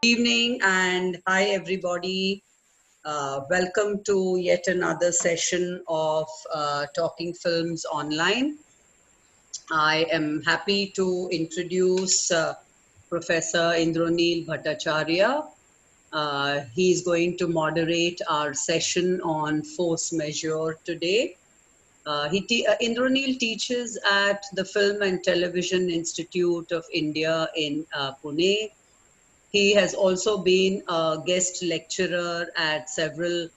Evening and hi everybody. Welcome to yet another session of Talking Films Online. I am happy to introduce Professor Indraneel Bhattacharya. He is going to moderate our session on force majeure today. Indraneel teaches at the Film and Television Institute of India in Pune. He has also been a guest lecturer at several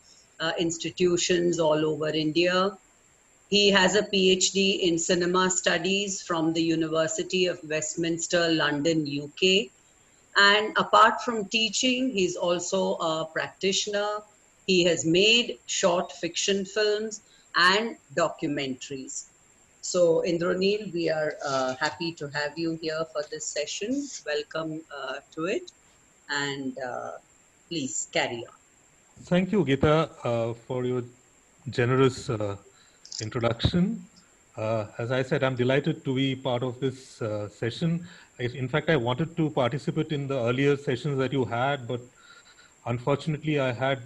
institutions all over India. He has a PhD in cinema studies from the University of Westminster, London, UK. And apart from teaching, he's also a practitioner. He has made short fiction films and documentaries. So, Indraneel, we are happy to have you here for this session. Welcome to it and please carry on. Thank you, Geeta, for your generous introduction. As I said, I'm delighted to be part of this session. In fact, I wanted to participate in the earlier sessions that you had, but unfortunately, I had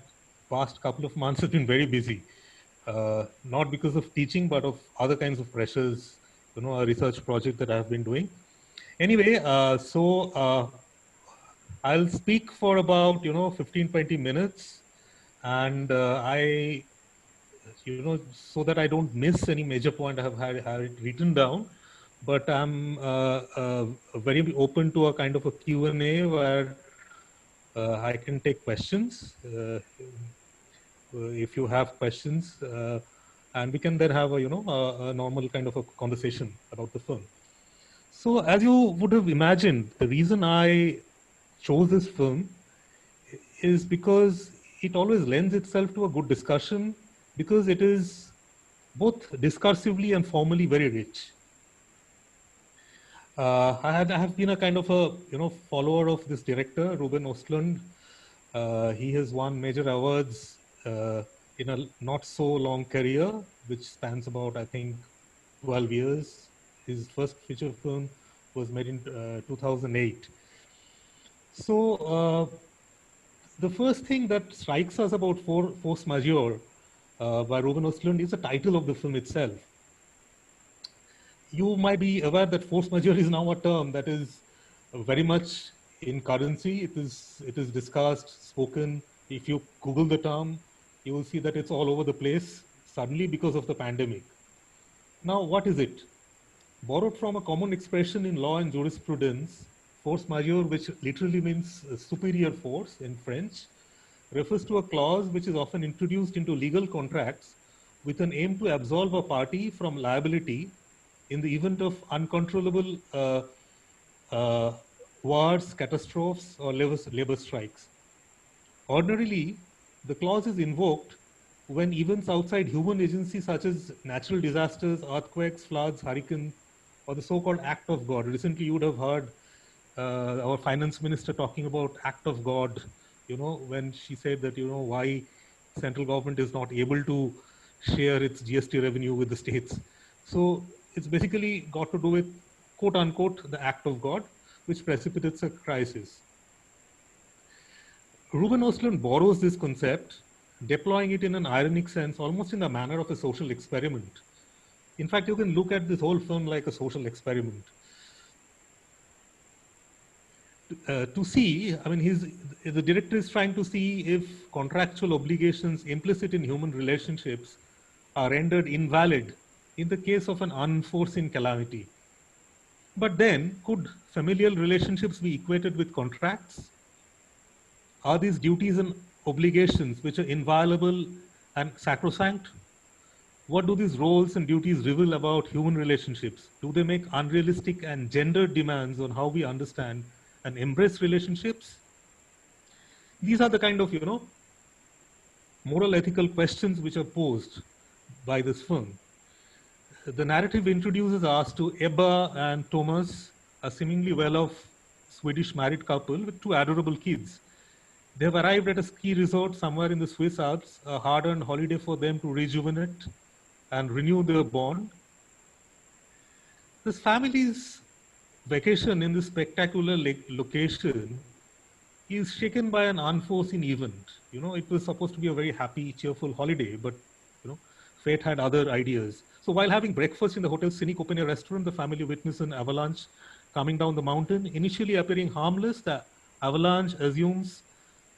past couple of months have been very busy, not because of teaching, but of other kinds of pressures, a research project that I've been doing. Anyway, I'll speak for about, 15, 20 minutes. And so that I don't miss any major point, I have had it written down. But I'm very open to a kind of a Q&A where I can take questions if you have questions, and we can then have a normal kind of a conversation about the film. So as you would have imagined, the reason I chose this film is because it always lends itself to a good discussion, because it is both discursively and formally very rich. I have been a kind of a follower of this director, Ruben Östlund. He has won major awards in a not so long career, which spans about, I think, 12 years. His first feature film was made in 2008. So the first thing that strikes us about Force Majeure by Ruben Östlund is the title of the film itself. You might be aware that force majeure is now a term that is very much in currency. It is discussed, spoken. If you Google the term, you will see that it's all over the place suddenly because of the pandemic. Now, what is it? Borrowed from a common expression in law and jurisprudence, force majeure, which literally means superior force in French, refers to a clause which is often introduced into legal contracts with an aim to absolve a party from liability in the event of uncontrollable wars, catastrophes, or labor strikes. Ordinarily, the clause is invoked when events outside human agency, such as natural disasters, earthquakes, floods, hurricanes, or the so-called act of God. Recently, you would have heard our finance minister talking about act of God, when she said that, why central government is not able to share its GST revenue with the states. So it's basically got to do with, quote unquote, the act of God, which precipitates a crisis. Ruben Östlund borrows this concept, deploying it in an ironic sense, almost in the manner of a social experiment. In fact, you can look at this whole film like a social experiment. To see, I mean, the director is trying to see if contractual obligations implicit in human relationships are rendered invalid in the case of an unforeseen calamity. But then, could familial relationships be equated with contracts? Are these duties and obligations which are inviolable and sacrosanct? What do these roles and duties reveal about human relationships? Do they make unrealistic and gendered demands on how we understand and embrace relationships? These are the kind of, moral ethical questions which are posed by this film. The narrative introduces us to Ebba and Thomas, a seemingly well-off Swedish married couple with two adorable kids. They have arrived at a ski resort somewhere in the Swiss Alps, a hard-earned holiday for them to rejuvenate and renew their bond. This family's vacation in this spectacular location is shaken by an unforeseen event. You know, it was supposed to be a very happy, cheerful holiday, but you know, fate had other ideas. So while having breakfast in the hotel's scenic open air restaurant, the family witnessed an avalanche coming down the mountain. Initially appearing harmless, the avalanche assumes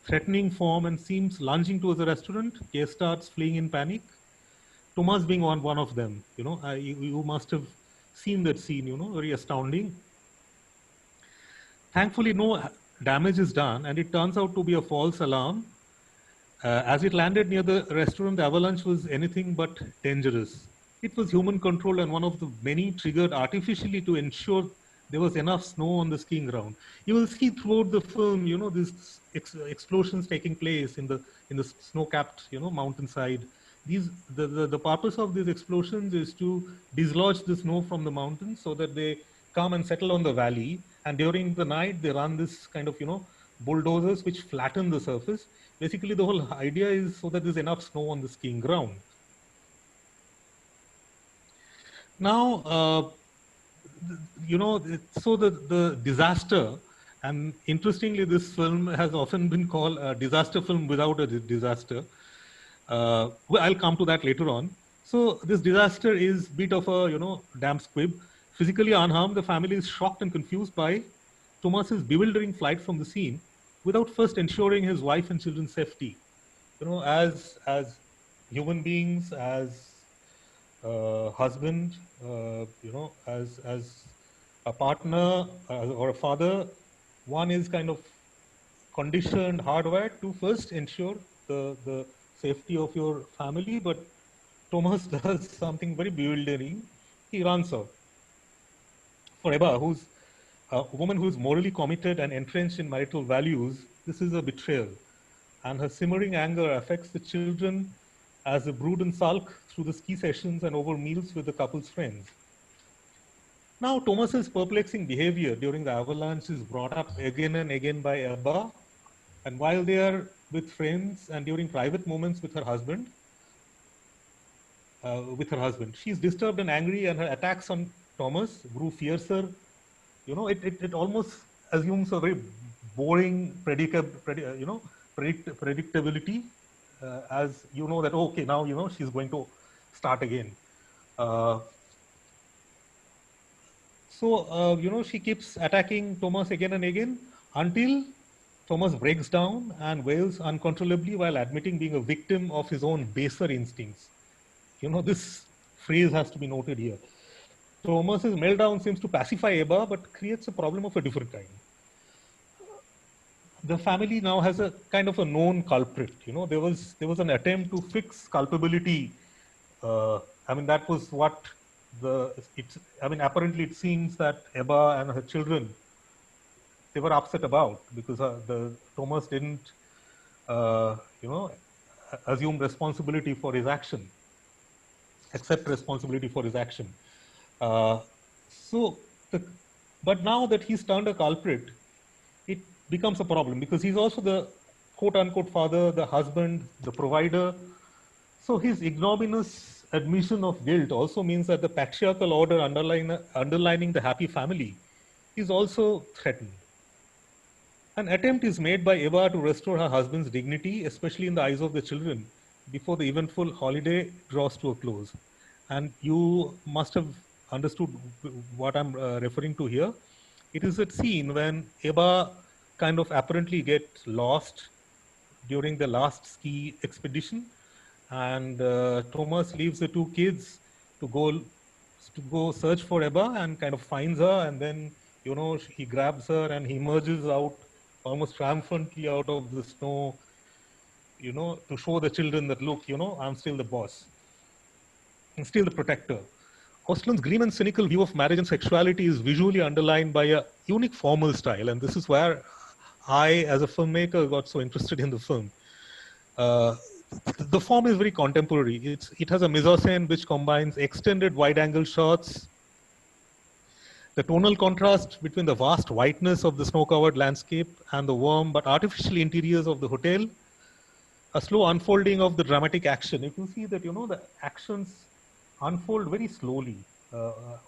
threatening form and seems lunging towards the restaurant. Guest starts fleeing in panic. Thomas being one of them. You know, you must have seen that scene. You know, very astounding. Thankfully, no damage is done, and it turns out to be a false alarm. As it landed near the restaurant, the avalanche was anything but dangerous. It was human controlled and one of the many triggered artificially to ensure there was enough snow on the skiing ground. You will see throughout the film, you know, these explosions taking place in the snow-capped, you know, mountainside. The purpose of these explosions is to dislodge the snow from the mountains so that they come and settle on the valley. And during the night, they run this kind of, you know, bulldozers which flatten the surface. Basically, the whole idea is so that there's enough snow on the skiing ground. Now, you know, so the disaster, and interestingly, this film has often been called a disaster film without a disaster. Well, I'll come to that later on. So this disaster is a bit of a, you know, damn squib. Physically unharmed, the family is shocked and confused by Thomas's bewildering flight from the scene without first ensuring his wife and children's safety. You know, as human beings, as husband, you know, as a partner or a father, one is kind of conditioned, hardwired to first ensure the safety of your family. But Thomas does something very bewildering. He runs off. For Eba, who's a woman who is morally committed and entrenched in marital values, this is a betrayal. And her simmering anger affects the children as they brood and sulk through the ski sessions and over meals with the couple's friends. Now, Thomas's perplexing behavior during the avalanche is brought up again and again by Ebba. And while they are with friends and during private moments with her husband, she's disturbed and angry, and her attacks on Thomas grew fiercer. You know, it almost assumes a very boring predictability, as you know that, okay, now, you know, she's going to start again. You know, she keeps attacking Thomas again and again until Thomas breaks down and wails uncontrollably while admitting being a victim of his own baser instincts. You know, this phrase has to be noted here. Thomas's meltdown seems to pacify Eba, but creates a problem of a different kind. The family now has a kind of a known culprit. You know, there was an attempt to fix culpability. I mean, that was what apparently it seems that Eba and her children, they were upset about, because the Thomas didn't, you know, assume responsibility for his action, accept responsibility for his action. But now that he's turned a culprit, it becomes a problem, because he's also the quote-unquote father, the husband, the provider. So his ignominious admission of guilt also means that the patriarchal order underlining the happy family is also threatened. An attempt is made by Eva to restore her husband's dignity, especially in the eyes of the children, before the eventful holiday draws to a close. And you must have understood what I'm referring to here. It is that scene when Eba kind of apparently gets lost during the last ski expedition, and Thomas leaves the two kids to go search for Eba, and kind of finds her, and then, you know, he grabs her and he emerges out almost triumphantly out of the snow, you know, to show the children that, look, you know, I'm still the boss. I'm still the protector. Ostland's grim and cynical view of marriage and sexuality is visually underlined by a unique formal style, and this is where I, as a filmmaker, got so interested in the film. The form is very contemporary. It has a mise-en-scène which combines extended wide-angle shots, the tonal contrast between the vast whiteness of the snow-covered landscape and the warm but artificial interiors of the hotel, a slow unfolding of the dramatic action. If you see that, you know, the actions unfold very slowly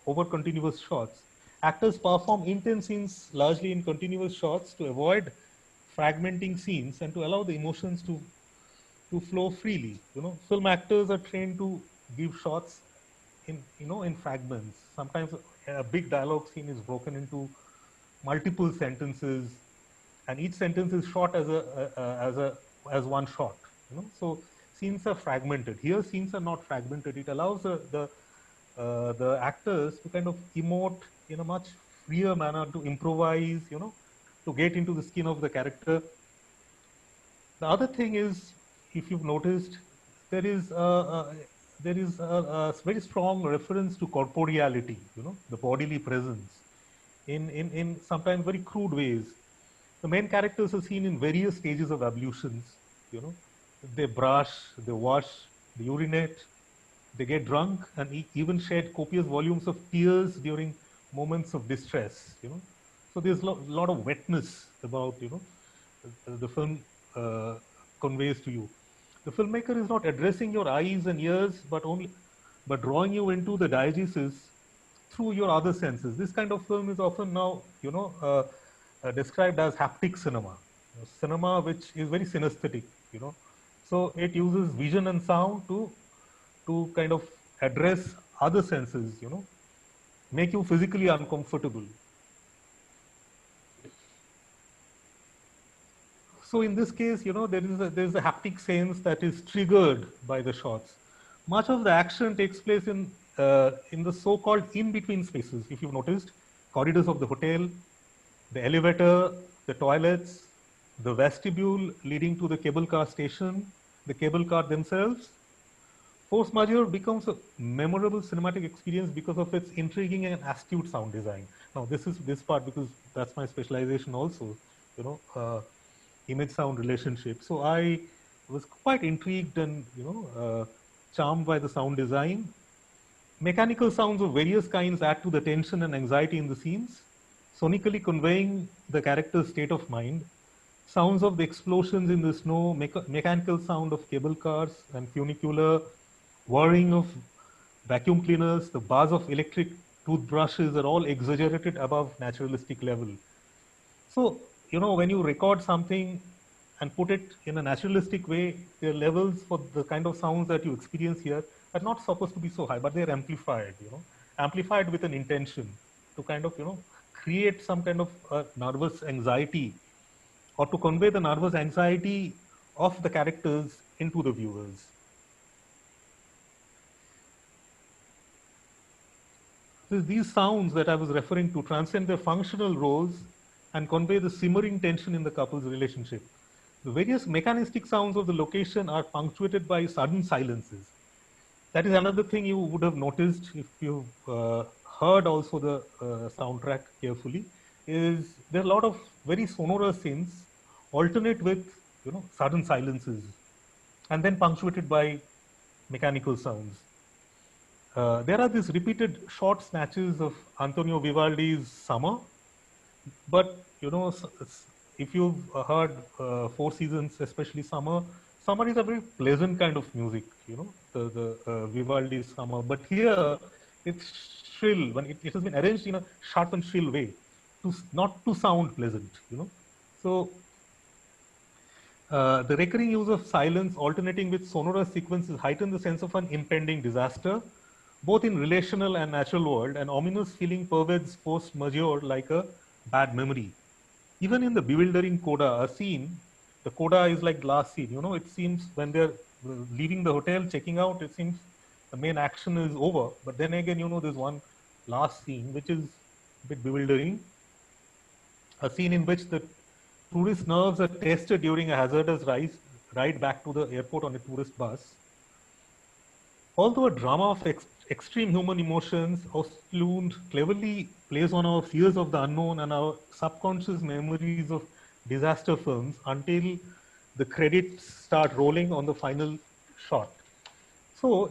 over continuous shots. Actors perform intense scenes largely in continuous shots to avoid fragmenting scenes and to allow the emotions to flow freely. Film actors are trained to give shots in fragments. Sometimes a big dialogue scene is broken into multiple sentences, and each sentence is shot as one shot. So scenes are fragmented. Here, scenes are not fragmented. It allows the actors to kind of emote in a much freer manner, to improvise, to get into the skin of the character. The other thing is, if you've noticed, there is a very strong reference to corporeality, the bodily presence, in sometimes very crude ways. The main characters are seen in various stages of ablutions. You know, they brush, they wash, they urinate, they get drunk, and even shed copious volumes of tears during moments of distress. So there's a lot of wetness about the film uh, conveys to you. The filmmaker is not addressing your eyes and ears, but drawing you into the diegesis through your other senses. This kind of film is often now described as haptic cinema, cinema which is very synesthetic. So it uses vision and sound to kind of address other senses, make you physically uncomfortable. So in this case, there is a haptic sense that is triggered by the shots. Much of the action takes place in the so-called in-between spaces. If you've noticed, corridors of the hotel, the elevator, the toilets, the vestibule leading to the cable car station, the cable car themselves. Force Majeure becomes a memorable cinematic experience because of its intriguing and astute sound design. Now, this part because that's my specialization also. Image sound relationship. So I was quite intrigued and charmed by the sound design. Mechanical sounds of various kinds add to the tension and anxiety in the scenes, sonically conveying the character's state of mind. Sounds of the explosions in the snow, mechanical sound of cable cars and funicular, whirring of vacuum cleaners, the buzz of electric toothbrushes are all exaggerated above naturalistic level. So, when you record something and put it in a naturalistic way, their levels for the kind of sounds that you experience here are not supposed to be so high, but they're amplified, amplified with an intention to kind of, create some kind of nervous anxiety, or to convey the nervous anxiety of the characters into the viewers. So these sounds that I was referring to transcend their functional roles and convey the simmering tension in the couple's relationship. The various mechanistic sounds of the location are punctuated by sudden silences. That is another thing you would have noticed if you've heard also the soundtrack carefully, is there are a lot of very sonorous scenes alternate with sudden silences and then punctuated by mechanical sounds. There are these repeated short snatches of Antonio Vivaldi's Summer, but if you've heard Four Seasons, especially Summer is a very pleasant kind of music, the Vivaldi's Summer. But here, it's shrill. When it has been arranged in a sharp and shrill way, not to sound pleasant, So the recurring use of silence alternating with sonorous sequences heighten the sense of an impending disaster, both in relational and natural world. An ominous feeling pervades Force Majeure like a bad memory. Even in the bewildering coda, the coda is like glass scene. It seems when they're leaving the hotel, checking out, it seems the main action is over. But then again, there's one last scene which is a bit bewildering. A scene in which the tourist nerves are tested during a hazardous ride back to the airport on a tourist bus. Although a drama of extreme human emotions, Östlund cleverly plays on our fears of the unknown and our subconscious memories of disaster films until the credits start rolling on the final shot. So,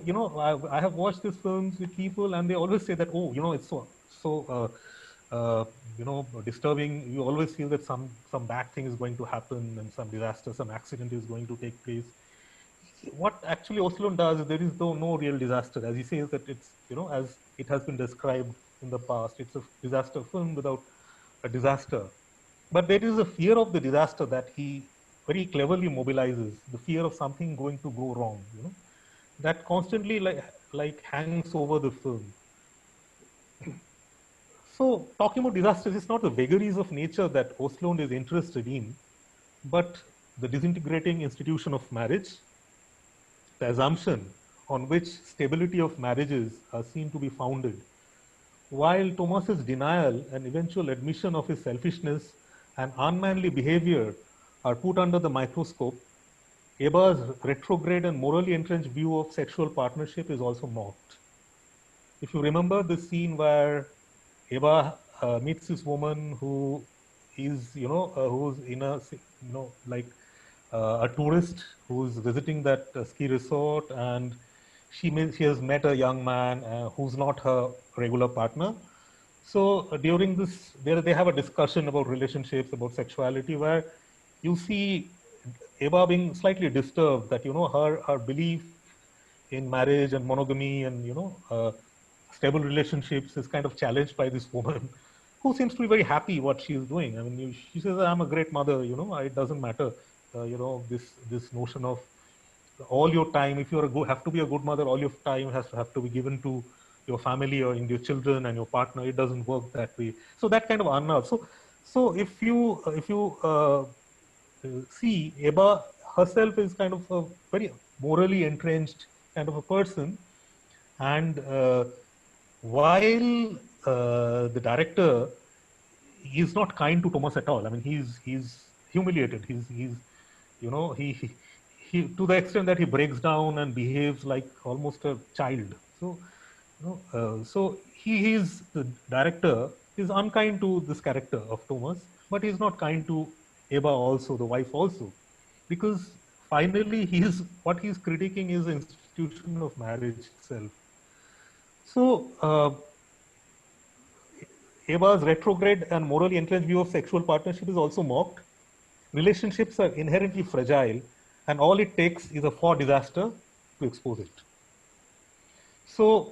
I have watched these films with people and they always say that, oh, it's so disturbing. You always feel that some bad thing is going to happen and some disaster, some accident is going to take place. What actually Östlund does is there is no real disaster. As he says that it's, as it has been described in the past, it's a disaster film without a disaster. But there is a fear of the disaster that he very cleverly mobilizes, the fear of something going to go wrong, that constantly like hangs over the film. So talking about disasters, it's not the vagaries of nature that Oslund is interested in, but the disintegrating institution of marriage, the assumption on which stability of marriages are seen to be founded. While Thomas's denial and eventual admission of his selfishness and unmanly behavior are put under the microscope, Eba's retrograde and morally entrenched view of sexual partnership is also mocked. If you remember the scene where Eba meets this woman who is, who's in a, like a tourist who's visiting that ski resort, and she has met a young man who's not her regular partner. So during this, they have a discussion about relationships, about sexuality, where you see Eva being slightly disturbed that her belief in marriage and monogamy and stable relationships is kind of challenged by this woman who seems to be very happy what she is doing. I mean, she says, "I'm a great mother. It doesn't matter. This notion of all your time, if you have to be a good mother, all your time has to have to be given to your family or in your children and your partner. It doesn't work that way." So that kind of unnerves. So if you see, Eba herself is kind of a very morally entrenched kind of a person, and while the director is not kind to Thomas at all. I mean, he's humiliated. He's he to the extent that he breaks down and behaves like almost a child. So so he is the director is unkind to this character of Thomas, but he's not kind to Eva also, the wife also, because finally what he's critiquing is the institution of marriage itself. So Eva's retrograde and morally entrenched view of sexual partnership is also mocked. Relationships are inherently fragile, and all it takes is a for disaster to expose it. So,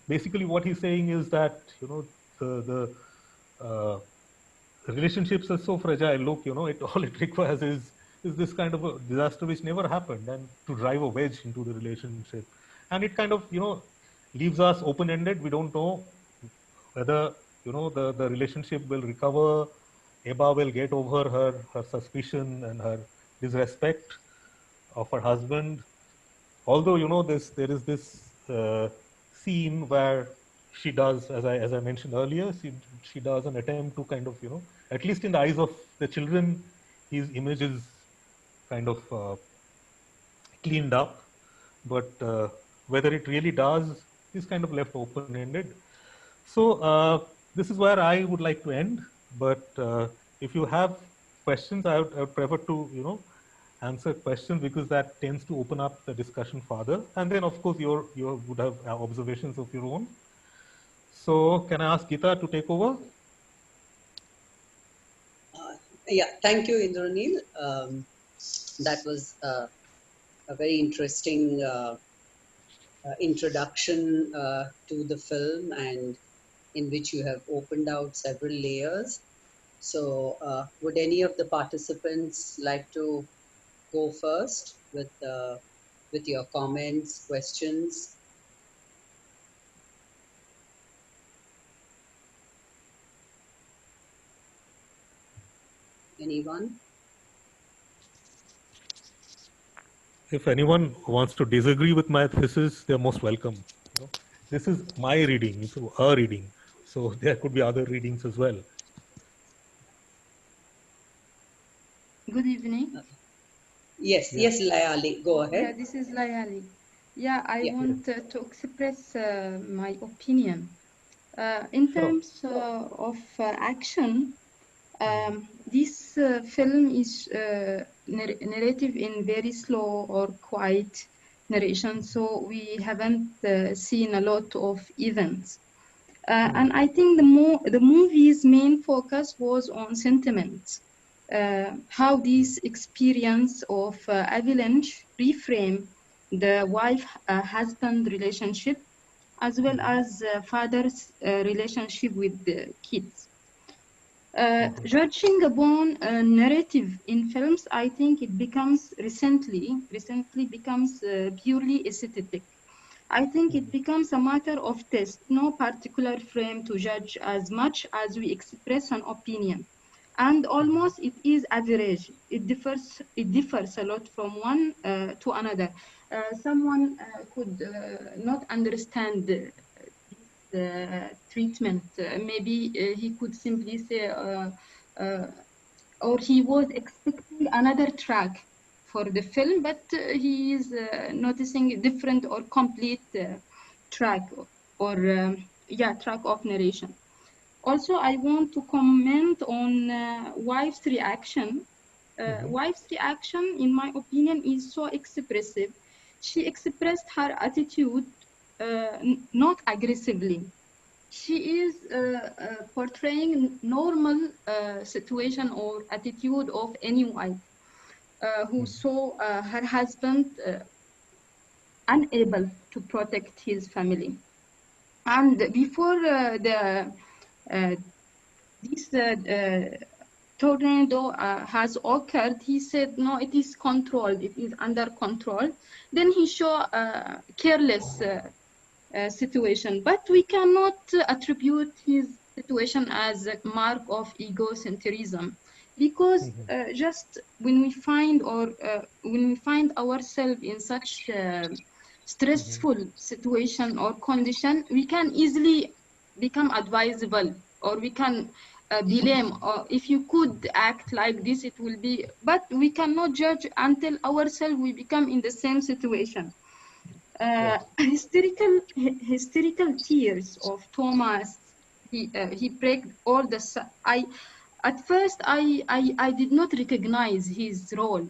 basically what he's saying is that the relationships are so fragile. Look, all it requires is this kind of a disaster which never happened, and to drive a wedge into the relationship, and it kind of leaves us open-ended. We don't know whether the relationship will recover. Eba will get over her suspicion and her disrespect of her husband. Although there is this scene where she does, as I mentioned earlier, she does an attempt to kind of at least in the eyes of the children, his image is kind of cleaned up, but whether it really does is kind of left open-ended. So this is where I would like to end. But if you have questions, I would prefer to answer questions, because that tends to open up the discussion further. And then of course you would have observations of your own. So can I ask Geeta to take over? Yeah, thank you, Indranil. That was a very interesting introduction to the film, and in which you have opened out several layers. So would any of the participants like to go first with your comments, questions? Anyone? If anyone wants to disagree with my thesis, they're most welcome. This is my reading, it's a reading. So there could be other readings as well. Good evening. Yes, yes, Layali, go ahead. Yeah, this is Layali. Yeah, I want to express my opinion. In terms of action, this film is narrative in very slow or quiet narration, so we haven't seen a lot of events. And I think the movie's main focus was on sentiment. How this experience of avalanche reframe the wife-husband relationship, as well as father's relationship with the kids. Judging upon a narrative in films, I think it becomes recently becomes purely aesthetic. I think it becomes a matter of taste, no particular frame to judge as much as we express an opinion. And almost it is average. It differs a lot from one to another. Someone could not understand treatment. Maybe he could simply say, or he was expecting another track for the film, but he is noticing a different or complete track or track of narration. Also, I want to comment on wife's reaction. Wife's reaction, in my opinion, is so expressive. She expressed her attitude not aggressively. She is portraying normal situation or attitude of any wife who saw her husband unable to protect his family. And before this tornado has occurred, he said, no, it is controlled, it is under control. Then he showed careless situation, but we cannot attribute his situation as a mark of egocentrism, because just when we find ourselves in such stressful situation or condition, we can easily become advisable, or we can blame, or if you could act like this, it will be, but we cannot judge until ourselves we become in the same situation. Hysterical tears of Thomas. He break all the. At first I did not recognize his role.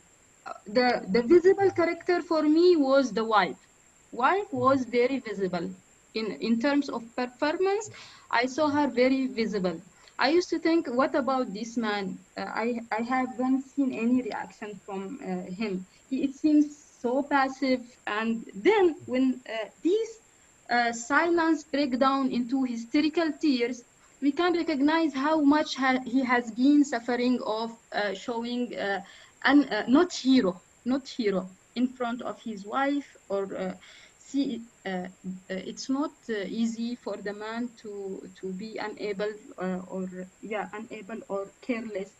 The visible character for me was the wife. Wife was very visible in terms of performance. I saw her very visible. I used to think, what about this man? I haven't seen any reaction from him. It seems so passive. And then when these silence break down into hysterical tears, we can recognize how much he has been suffering of showing not hero in front of his wife, or see, it's not easy for the man to be unable unable or careless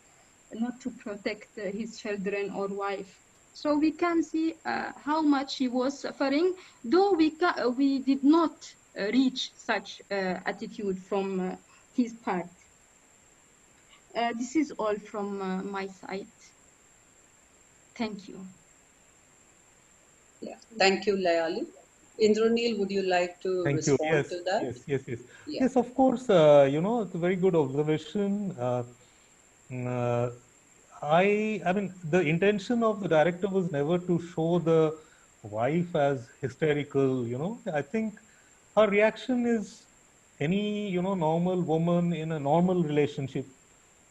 not to protect his children or wife. So we can see how much he was suffering, though we did not reach such attitude from his part. This is all from my side. Thank you. Yeah, thank you, Layali. Indranil, would you like to respond to that? Yes, of course. It's a very good observation. I mean, the intention of the director was never to show the wife as hysterical. I think her reaction is any normal woman in a normal relationship.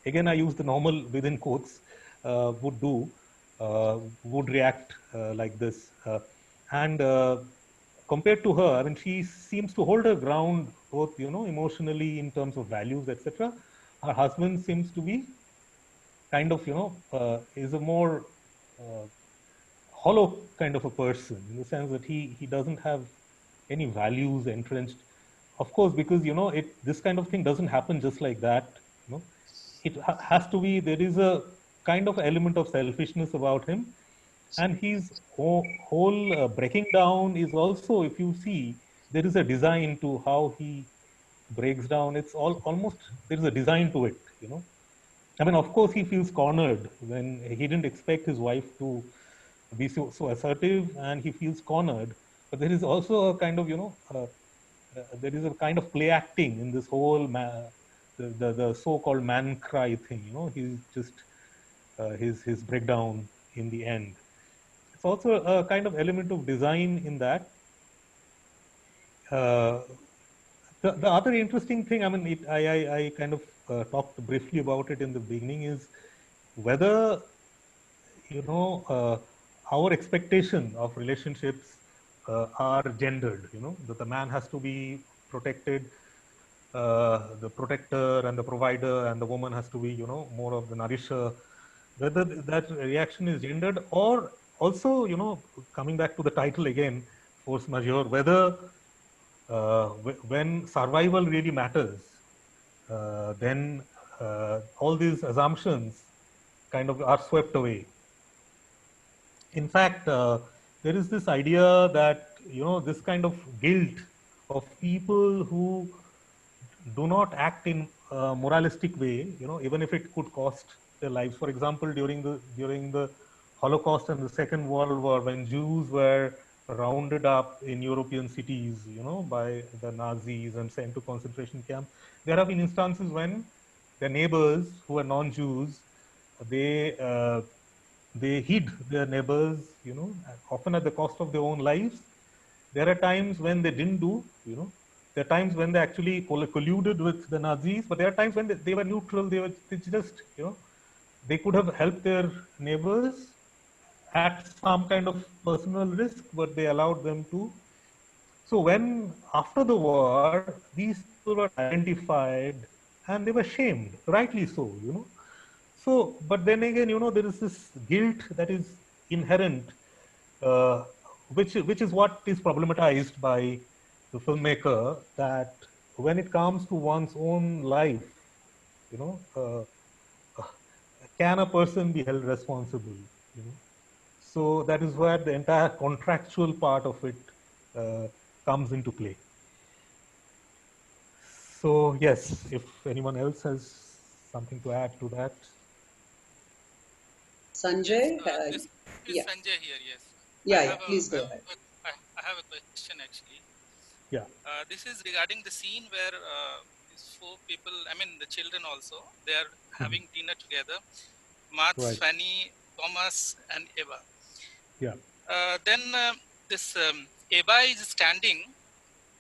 Again, I use the normal within quotes. Would react like this, and compared to her, I mean, she seems to hold her ground both emotionally in terms of values, etc. Her husband seems to be kind of is a more hollow kind of a person, in the sense that he doesn't have any values entrenched, of course, because this kind of thing doesn't happen just like that. It has to be, there is a kind of element of selfishness about him, and his whole breaking down is also, if you see, there is a design to how he breaks down. It's almost, there is a design to it. I mean, of course, he feels cornered when he didn't expect his wife to be so assertive, and he feels cornered. But there is also a kind of, there is a kind of play acting in this whole the so-called man cry thing. He's just his breakdown in the end. It's also a kind of element of design in that. The other interesting thing, I mean, I kind of talked briefly about it in the beginning, is whether our expectation of relationships are gendered. That the man has to be protected, the protector and the provider, and the woman has to be, more of the nourisher. Whether that reaction is gendered, or also, coming back to the title again, force majeure, whether when survival really matters, then all these assumptions kind of are swept away. In fact, there is this idea that, this kind of guilt of people who do not act in a moralistic way, even if it could cost their lives. For example, during the Holocaust and the Second World War, when Jews were rounded up in European cities, by the Nazis and sent to concentration camps, there have been instances when their neighbors who are non-Jews, they they hid their neighbors, often at the cost of their own lives. There are times when they didn't do, there are times when they actually colluded with the Nazis, but there are times when they were neutral. They just, they could have helped their neighbors at some kind of personal risk, but they allowed them to. So when after the war, these people were identified and they were shamed, rightly so, So, but then again, there is this guilt that is inherent, uh, which is what is problematized by the filmmaker, that when it comes to one's own life, you know, uh, can a person be held responsible? You know, so that is where the entire contractual part of it comes into play. So yes, if anyone else has something to add to that. Sanjay, This is yeah, Sanjay here. Yes. yeah, please go ahead. I have a question actually. Yeah. This is regarding the scene where these four people, I mean the children also, they are having dinner together. Mats, Right. Fanny, Thomas, and Eva. Yeah. Then this Eva is standing,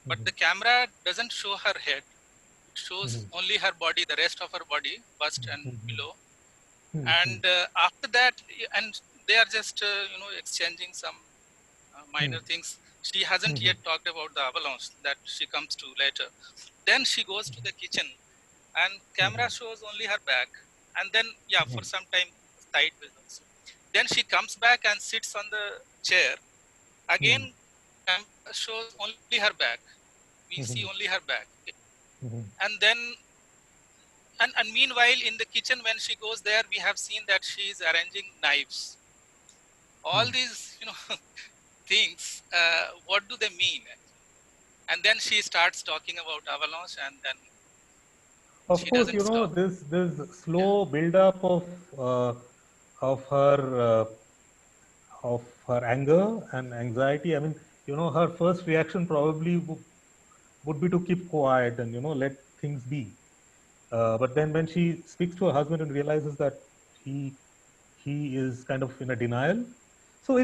but the camera doesn't show her head. It shows only her body, the rest of her body, bust and below. And after that, and they are just exchanging some minor things. She hasn't yet talked about the avalanche that she comes to later. Then she goes to the kitchen, and camera shows only her back, and then for some time side view also. Then she comes back and sits on the chair. Again, camera shows only her back. We see only her back, and then and meanwhile in the kitchen when she goes there, we have seen that she is arranging knives. All these things, what do they mean? And then she starts talking about avalanche, and then of she course, doesn't stop. this slow build up of her anger and anxiety. I mean, her first reaction probably would be to keep quiet and let things be. But then when she speaks to her husband and realizes that he is kind of in a denial, so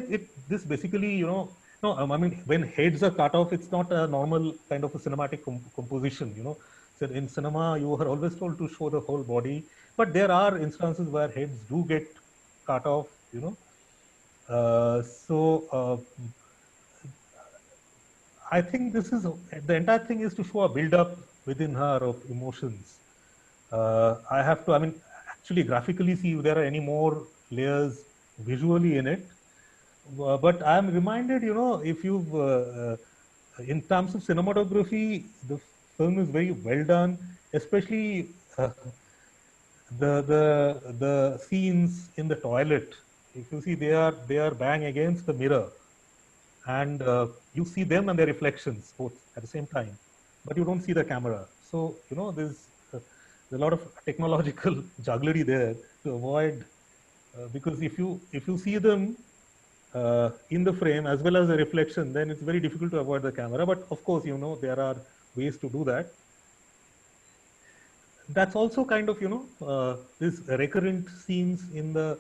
this basically, no, I mean, when heads are cut off, it's not a normal kind of a cinematic composition. So in cinema, you are always told to show the whole body, but there are instances where heads do get cut off. So I think this is the entire thing is to show a build up within her of emotions. I have to, I mean, actually graphically see if there are any more layers visually in it. But I'm reminded, if you've, in terms of cinematography, the film is very well done, especially the scenes in the toilet. If you see, they are bang against the mirror, and you see them and their reflections both at the same time, but you don't see the camera. So there's a lot of technological jugglery there to avoid, because if you see them in the frame as well as the reflection, then it's very difficult to avoid the camera. But of course, there are ways to do that. That's also kind of this recurrent scenes in the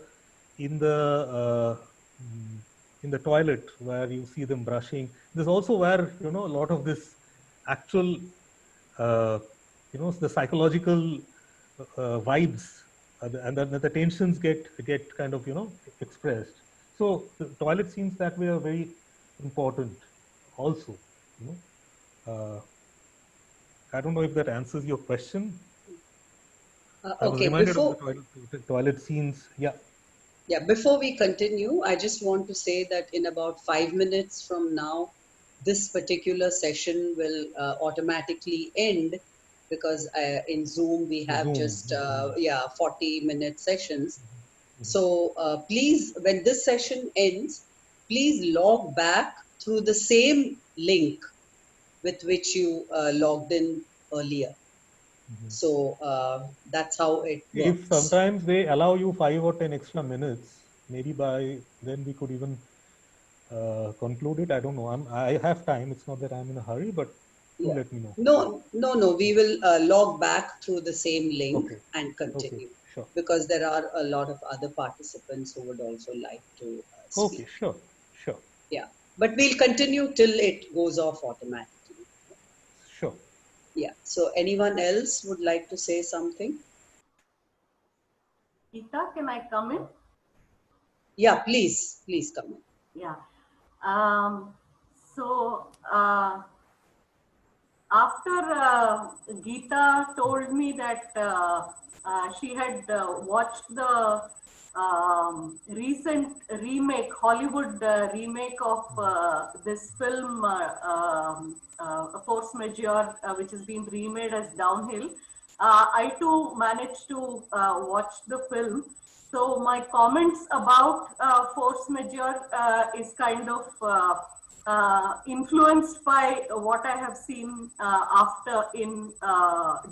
toilet where you see them brushing. There's also where a lot of this actual the psychological vibes, and then the tensions get kind of expressed. So the toilet scenes that way are very important also. I don't know if that answers your question. I was Okay, reminded of the toilet scenes. Yeah. Yeah, before we continue, I just want to say that in about 5 minutes from now, this particular session will automatically end because in Zoom we have Zoom. just 40-minute sessions. So please, when this session ends, please log back through the same link with which you logged in earlier. So that's how it If works. sometimes they allow you 5 or 10 extra minutes, maybe by then we could even conclude it. I don't know. I have time. It's not that I'm in a hurry, but do Yeah. let me know. No. We will log back through the same link Okay. and continue Okay. Sure. because there are a lot of other participants who would also like to speak. Okay. Sure. Sure. Yeah. But we'll continue till it goes off automatically. Sure. Yeah. So anyone else would like to say something? Geeta, can I come in? Yeah, please come in. Yeah. So after Geeta told me that she had watched the recent remake, Hollywood remake of this film, Force Majeure, which has been remade as Downhill. I too managed to watch the film. So my comments about Force Majeure is kind of influenced by what I have seen after in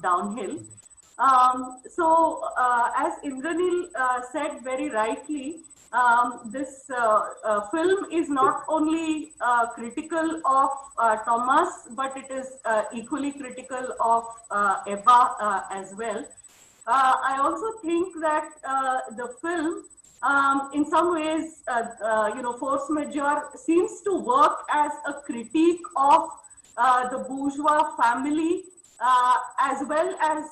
Downhill. As Indranil said very rightly, this film is not only critical of Thomas, but it is equally critical of Ebba as well. I also think that the film, in some ways, Force Majeure seems to work as a critique of the bourgeois family as well as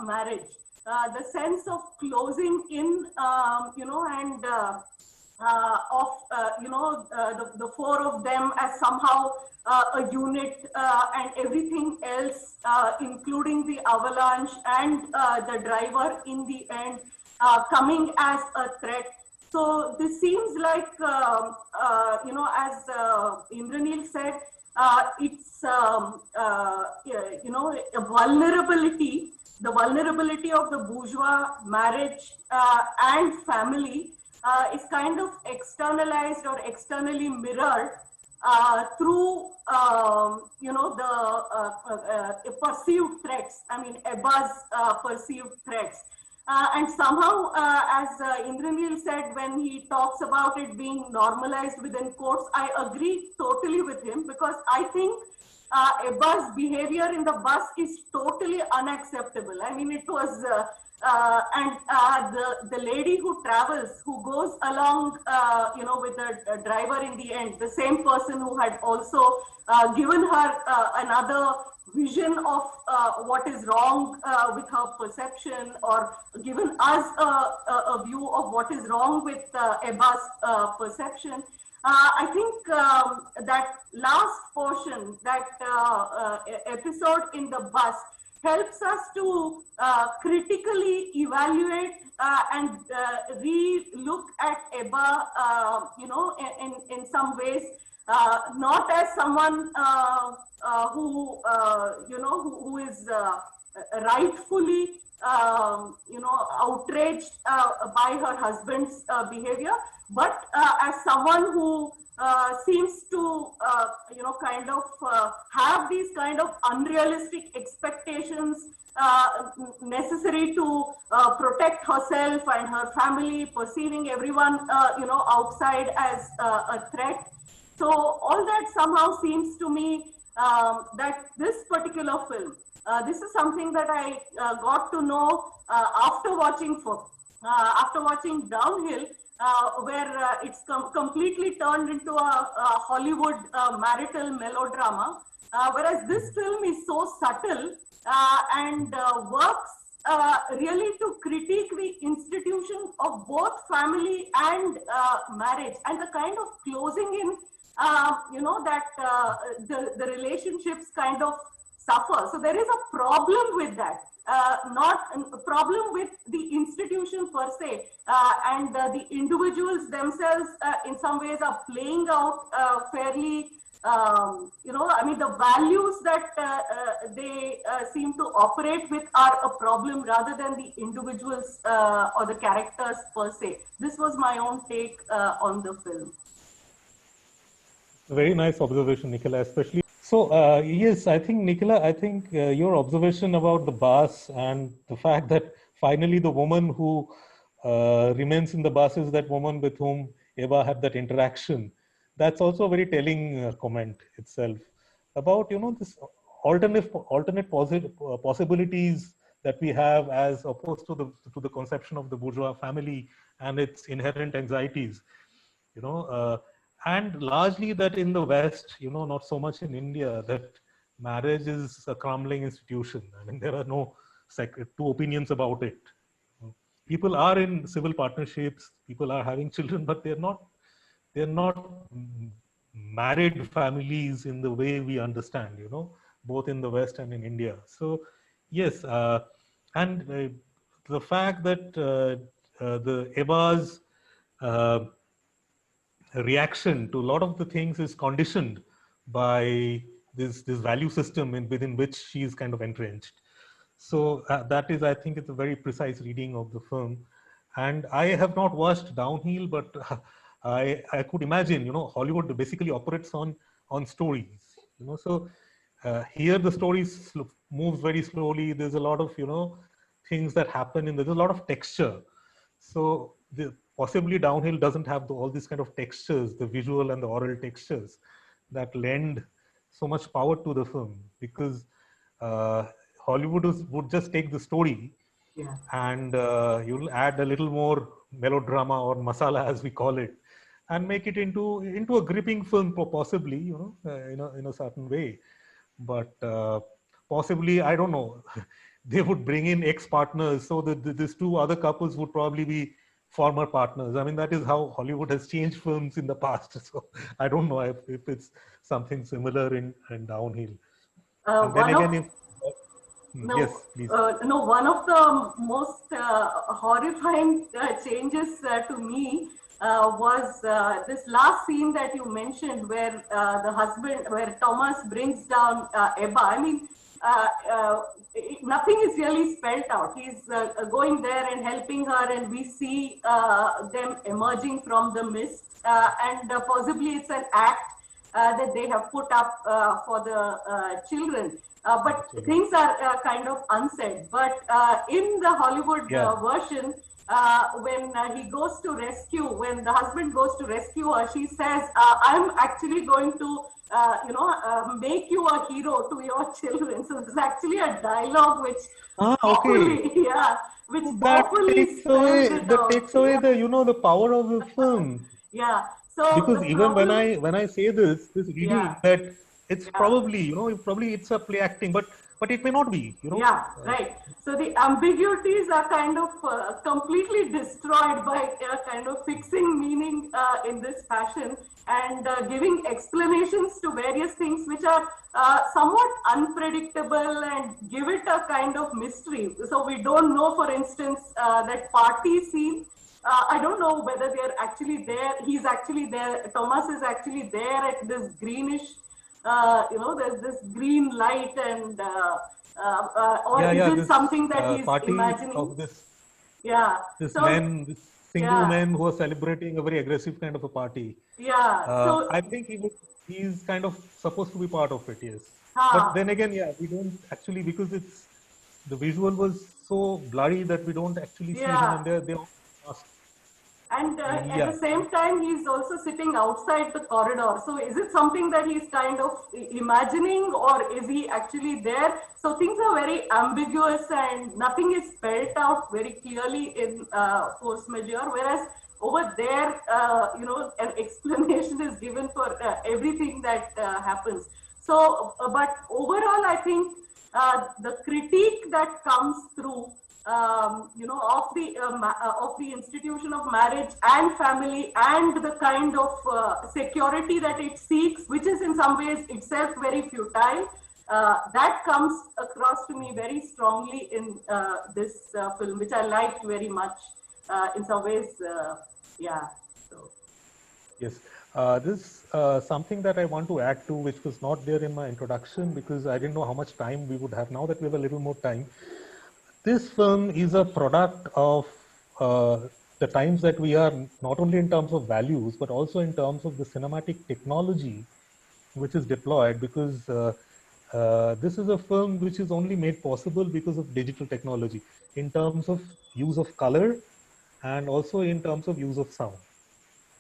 marriage. The sense of closing in, and the four of them as somehow a unit, and everything else, including the avalanche and the driver in the end, coming as a threat. So this seems like, as Indranil said, it's a vulnerability, the vulnerability of the bourgeois marriage and family is kind of externalized or externally mirrored through the perceived threats. I mean, Ebba's perceived threats. And somehow, as Indranil said, when he talks about it being normalized within courts, I agree totally with him, because I think Ebba's behavior in the bus is totally unacceptable. I mean, it was, the lady who travels, who goes along, with the driver in the end, the same person who had also given her another vision of what is wrong with her perception, or given us a view of what is wrong with Ebba's perception. I think that last portion, that episode in the bus, helps us to critically evaluate and re-look at Ebba, in some ways, not as someone who is rightfully, outraged by her husband's behavior, but as someone who seems to, kind of have these kind of unrealistic expectations necessary to protect herself and her family, perceiving everyone, outside as a threat. So all that somehow seems to me that this particular film, this is something that I got to know after watching Downhill, where it's completely turned into a Hollywood marital melodrama, whereas this film is so subtle and works really to critique the institution of both family and marriage, and the kind of closing in, that the relationships kind of suffer. So there is a problem with that. Not a problem with the institution per se, and the individuals themselves in some ways are playing out fairly, I mean, the values that they seem to operate with are a problem rather than the individuals or the characters per se. This was my own take on the film. Very nice observation, Nicola, especially. So, yes, I think, Nicola, I think your observation about the bus and the fact that finally the woman who remains in the bus is that woman with whom Eva had that interaction. That's also a very telling comment itself about, this alternate possibilities that we have as opposed to the conception of the bourgeois family and its inherent anxieties, and largely that in the West, not so much in India, that marriage is a crumbling institution. I mean, there are no two opinions about it. People are in civil partnerships, people are having children, but they're not married families in the way we understand, both in the West and in India. So, yes, and the fact that the Eva's reaction to a lot of the things is conditioned by this value system within which she is kind of entrenched. So that is, I think, it's a very precise reading of the film. And I have not watched Downhill, but I could imagine, Hollywood basically operates on stories, so here the story moves very slowly. There's a lot of, things that happen, there's a lot of texture. So possibly Downhill doesn't have all these kind of textures, the visual and the oral textures that lend so much power to the film, because Hollywood would just take the story, yeah, and you'll add a little more melodrama or masala, as we call it, and make it into a gripping film, possibly, in a certain way. But possibly, I don't know, they would bring in ex-partners, so that these two other couples would probably be former partners. I mean, that is how Hollywood has changed films in the past. So I don't know if it's something similar in Downhill. And then again, no, yes, please. No, one of the most horrifying changes to me was this last scene that you mentioned, where where Thomas brings down Ebba. I mean, nothing is really spelled out. He's going there and helping her, and we see them emerging from the mist, and possibly it's an act that they have put up for the children. But things are kind of unsaid. But in the Hollywood version, when he goes to rescue, when the husband goes to rescue her, she says, I'm actually going to, make you a hero to your children. So there's actually a dialogue which, which takes away the power of the film. Yeah. So because even when I say this reading, that it's probably, probably it's a play acting, but it may not be, Yeah, right. So the ambiguities are kind of completely destroyed by kind of fixing meaning in this fashion, and giving explanations to various things which are somewhat unpredictable and give it a kind of mystery. So we don't know, for instance, that party scene. I don't know whether they're actually there. He's actually there. Thomas is actually there at this greenish, there's this green light, and or is it something that he's imagining? Of this, this single men who are celebrating a very aggressive kind of a party. Yeah. So I think he's kind of supposed to be part of it, yes. But then again, we don't actually, because the visual was so blurry that we don't actually see him, and they're all masked. And at the same time, he's also sitting outside the corridor. So is it something that he's kind of imagining, or is he actually there? So things are very ambiguous, and nothing is spelled out very clearly in force majeure. Whereas over there, an explanation is given for everything that happens. So, but overall, I think the critique that comes through, of the institution of marriage and family, and the kind of security that it seeks, which is in some ways itself very futile, that comes across to me very strongly in this film, which I liked very much. In some ways, yeah. So. Yes, this is something that I want to add to, which was not there in my introduction because I didn't know how much time we would have. Now that we have a little more time, this film is a product of the times that we are, not only in terms of values, but also in terms of the cinematic technology which is deployed, because this is a film which is only made possible because of digital technology in terms of use of color and also in terms of use of sound.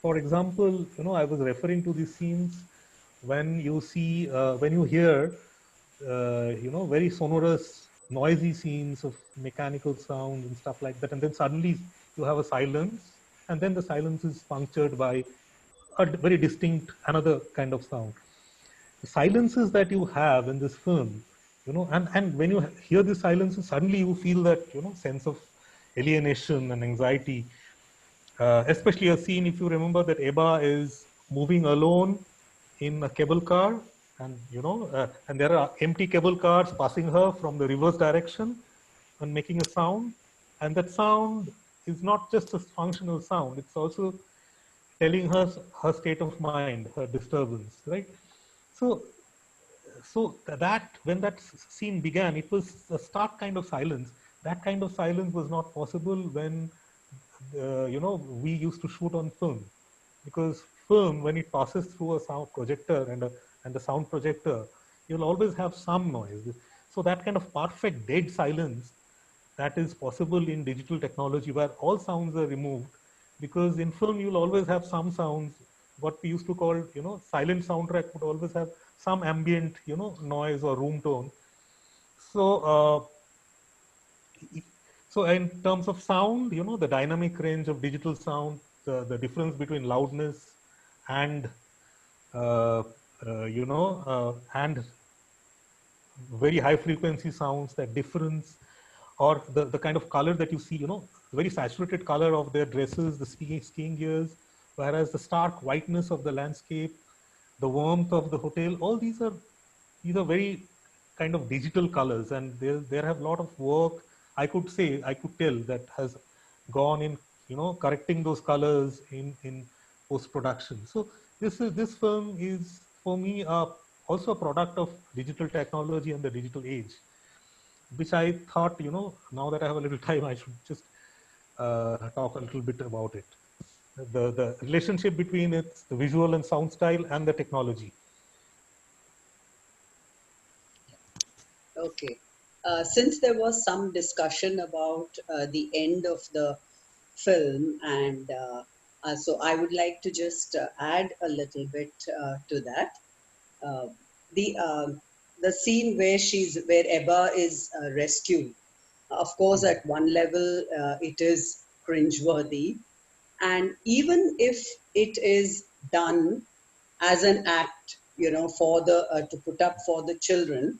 For example, I was referring to these scenes when you see, when you hear, very sonorous, noisy scenes of mechanical sound and stuff like that, and then suddenly you have a silence, and then the silence is punctured by a very distinct another kind of sound. The silences that you have in this film, and when you hear the silences, suddenly you feel that sense of alienation and anxiety. Especially a scene, if you remember, that Eba is moving alone in a cable car, and and there are empty cable cars passing her from the reverse direction and making a sound, and that sound is not just a functional sound; it's also telling her state of mind, her disturbance, right? So, that when that scene began, it was a stark kind of silence. That kind of silence was not possible when we used to shoot on film, because film, when it passes through a sound projector and a sound projector, you'll always have some noise. So that kind of perfect dead silence, that is possible in digital technology where all sounds are removed, because in film you'll always have some sounds. What we used to call silent soundtrack would always have some ambient noise or room tone. So so in terms of sound, the dynamic range of digital sound, the difference between loudness and and very high frequency sounds, that difference, or the kind of color that you see, very saturated color of their dresses, the skiing gears, whereas the stark whiteness of the landscape, the warmth of the hotel, all these are very kind of digital colors, and there have a lot of work, I could tell, that has gone in correcting those colors in post production. So this film is for me also a product of digital technology and the digital age, which I thought, now that I have a little time, I should just talk a little bit about it. The relationship between its the visual and sound style and the technology. Okay. Since there was some discussion about the end of the film, and so I would like to just add a little bit to that. Uh, the scene where Eba is rescued. Of course, at one level, it is cringeworthy, and even if it is done as an act, for the to put up for the children,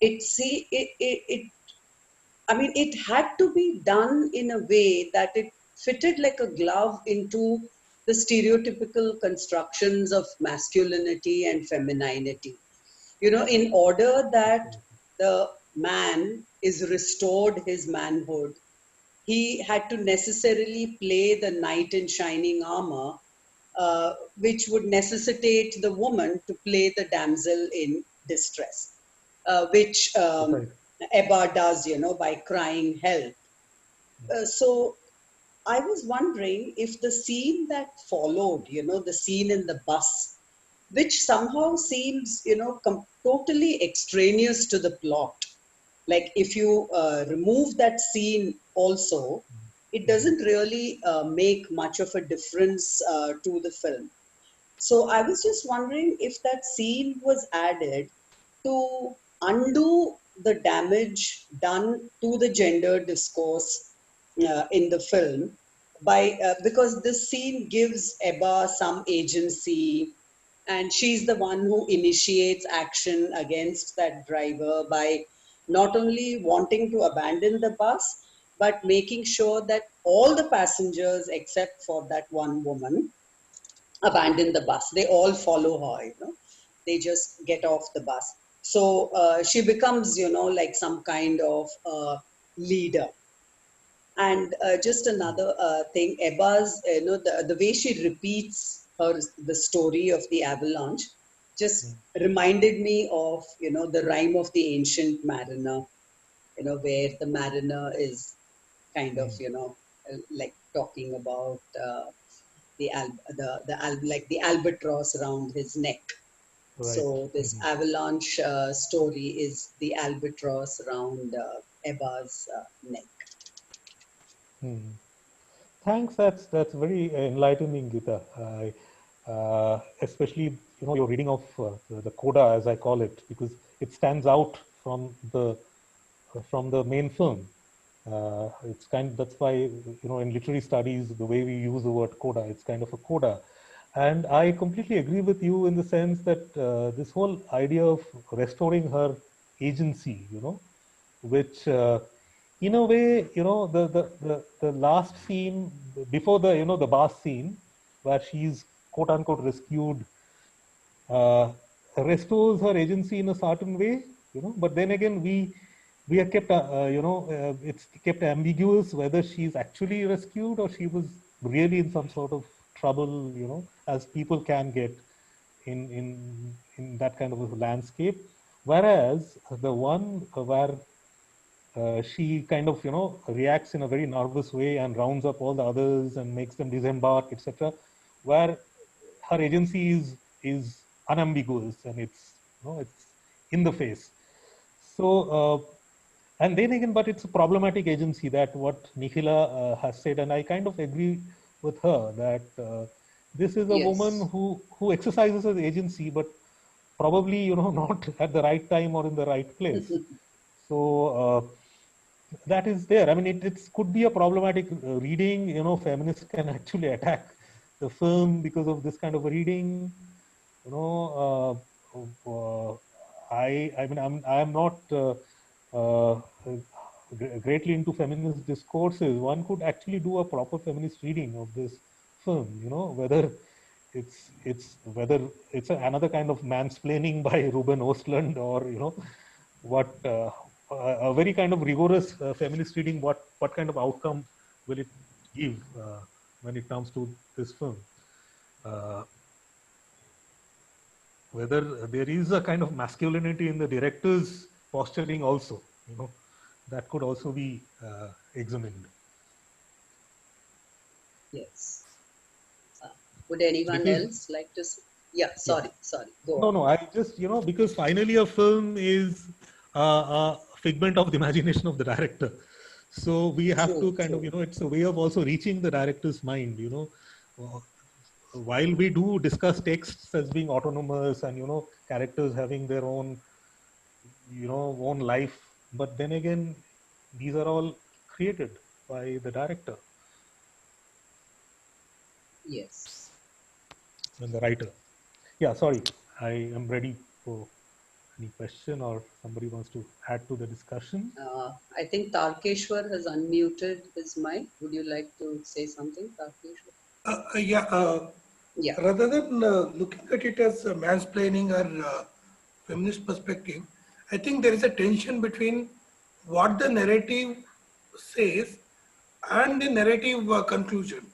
it I mean, it had to be done in a way that it fitted like a glove into the stereotypical constructions of masculinity and femininity. In order that the man is restored his manhood, he had to necessarily play the knight in shining armor, which would necessitate the woman to play the damsel in distress, which Right. Ebba does, by crying help. So I was wondering if the scene that followed, the scene in the bus, which somehow seems, totally extraneous to the plot. Like if you remove that scene also, it doesn't really make much of a difference to the film. So I was just wondering if that scene was added to undo the damage done to the gender discourse in the film by because this scene gives Ebba some agency, and she's the one who initiates action against that driver by not only wanting to abandon the bus but making sure that all the passengers except for that one woman abandon the bus. They all follow her, They just get off the bus. So she becomes, like some kind of leader. And just another thing, Ebba's, the way she repeats the story of the avalanche just reminded me of, the rhyme of the ancient mariner, where the mariner is kind of, like talking about like the albatross around his neck. Right. So this avalanche story is the albatross around Ebba's neck. Thanks. That's very enlightening, Geeta. Especially your reading of the coda, as I call it, because it stands out from the main film. It's that's why in literary studies the way we use the word coda, it's kind of a coda. And I completely agree with you in the sense that this whole idea of restoring her agency, which in a way, the last scene before the bath scene where she's quote unquote rescued, restores her agency in a certain way, but then again we are kept it's kept ambiguous whether she's actually rescued or she was really in some sort of trouble, as people can get in that kind of a landscape. Whereas the one where she kind of reacts in a very nervous way and rounds up all the others and makes them disembark, etc., where her agency is unambiguous and it's in the face. So and then again, but it's a problematic agency, that what Nikhila has said, and I kind of agree with her that this is a woman Yes. who exercises her agency, but probably not at the right time or in the right place. So that is there. I mean, it could be a problematic reading. Feminists can actually attack the film because of this kind of a reading. I mean, I'm not greatly into feminist discourses. One could actually do a proper feminist reading of this film. Whether whether it's another kind of mansplaining by Ruben Ostlund, or what a very kind of rigorous feminist reading. What kind of outcome will it give when it comes to this film? Whether there is a kind of masculinity in the director's posturing also, that could also be examined. Yes. Would anyone else like to say? Yeah, sorry, go on. No, I just, because finally a film is a figment of the imagination of the director. So we have to kind of, it's a way of also reaching the director's mind, while we do discuss texts as being autonomous and, characters having their own, own life. But then again, these are all created by the director. Yes. And the writer. Yeah, sorry. I am ready for any question, or somebody wants to add to the discussion. I think Tarkeshwar has unmuted his mic. Would you like to say something, Tarkeshwar? Yeah. Rather than looking at it as mansplaining or feminist perspective, I think there is a tension between what the narrative says and the narrative conclusion.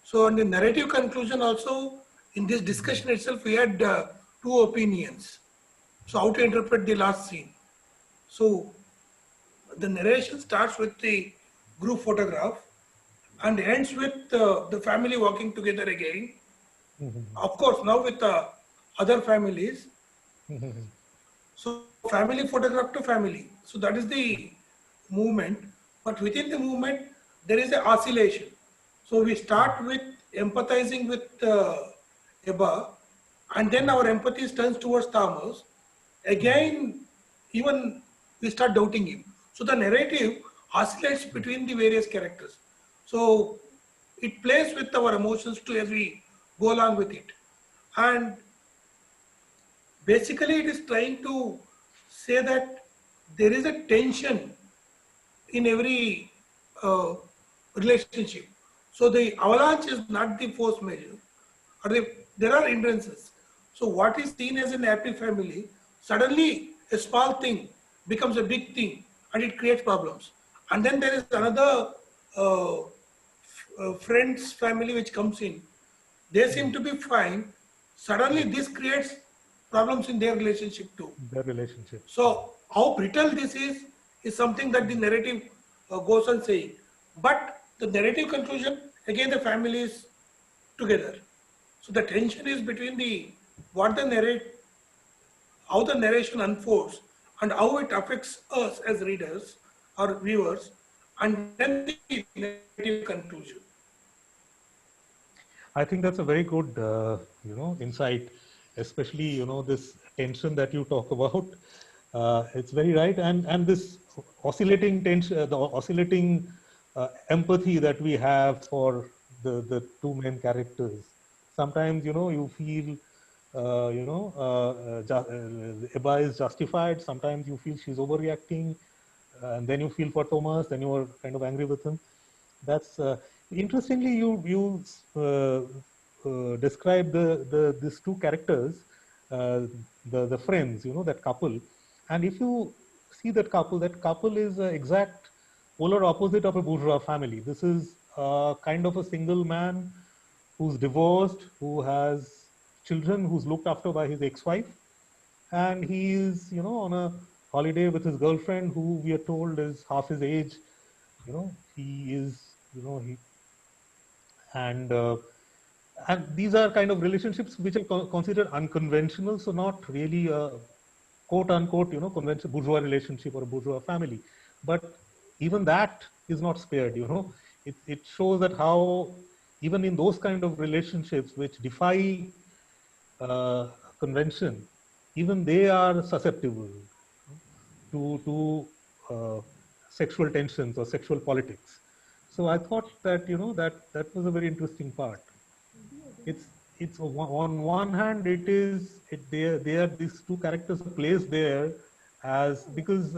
So on the narrative conclusion also, in this discussion itself, we had two opinions. So how to interpret the last scene? So the narration starts with the group photograph and ends with the family walking together again. Of course, now with other families. So family photograph to family. So that is the movement. But within the movement, there is an oscillation. So we start with empathizing with Ebba, and then our empathy turns towards Thomas. Again, even we start doubting him. So the narrative oscillates between the various characters. So it plays with our emotions too as we go along with it. And basically it is trying to say that there is a tension in every relationship. So the avalanche is not the force majeure, or there are hindrances. So what is seen as an happy family suddenly a small thing becomes a big thing and it creates problems. And then there is another friend's family which comes in. They seem to be fine. Suddenly this creates problems in their relationship too. Their relationship. So how brittle this is something that the narrative goes on saying. But the narrative conclusion, again the family is together. So the tension is between the what the narrate, how the narration unfolds and how it affects us as readers or viewers, and then the narrative conclusion. I think that's a very good, insight, especially, this tension that you talk about. It's very right. And this oscillating tension, the oscillating empathy that we have for the two main characters. Sometimes, you feel, Eba is justified. Sometimes you feel she's overreacting. And then you feel for Thomas, then you are kind of angry with him. That's interestingly, you describe these two characters, the friends, that couple, and if you see that couple is exact polar opposite of a bourgeois family. This is kind of a single man who's divorced, who has children, who's looked after by his ex-wife, and he is, on a holiday with his girlfriend, who we are told is half his age. He is, he and these are kind of relationships which are considered unconventional, so not really a quote unquote, conventional bourgeois relationship or a bourgeois family. But even that is not spared. It shows that how even in those kind of relationships which defy convention, even they are susceptible to sexual tensions or sexual politics. So I thought that that was a very interesting part. It's on one hand they are these two characters are placed there as because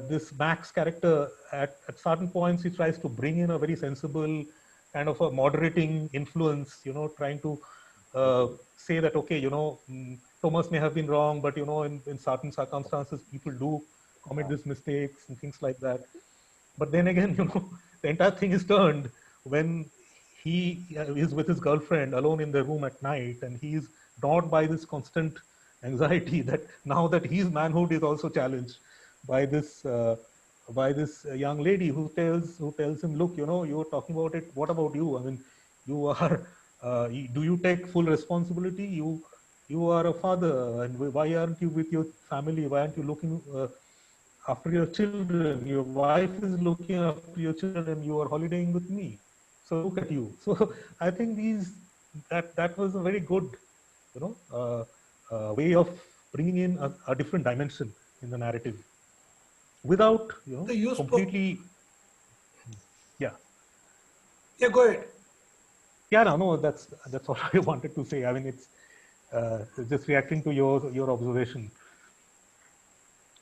this Max character at certain points he tries to bring in a very sensible kind of a moderating influence, trying to say that okay, Thomas may have been wrong, but in certain circumstances people do commit these mistakes and things like that. But then again, the entire thing is turned when he is with his girlfriend alone in the room at night, and he is gnawed by this constant anxiety that now that his manhood is also challenged by this young lady who tells him, look, you're talking about it. What about you? I mean, you are. Do you take full responsibility? You are a father, and why aren't you with your family? Why aren't you looking after your children? Your wife is looking after your children, and you are holidaying with me. So look at you. So I think that was a very good, way of bringing in a different dimension in the narrative, without completely. Yeah. Yeah, go ahead. Yeah, no, that's all I wanted to say. I mean, it's just reacting to your observation.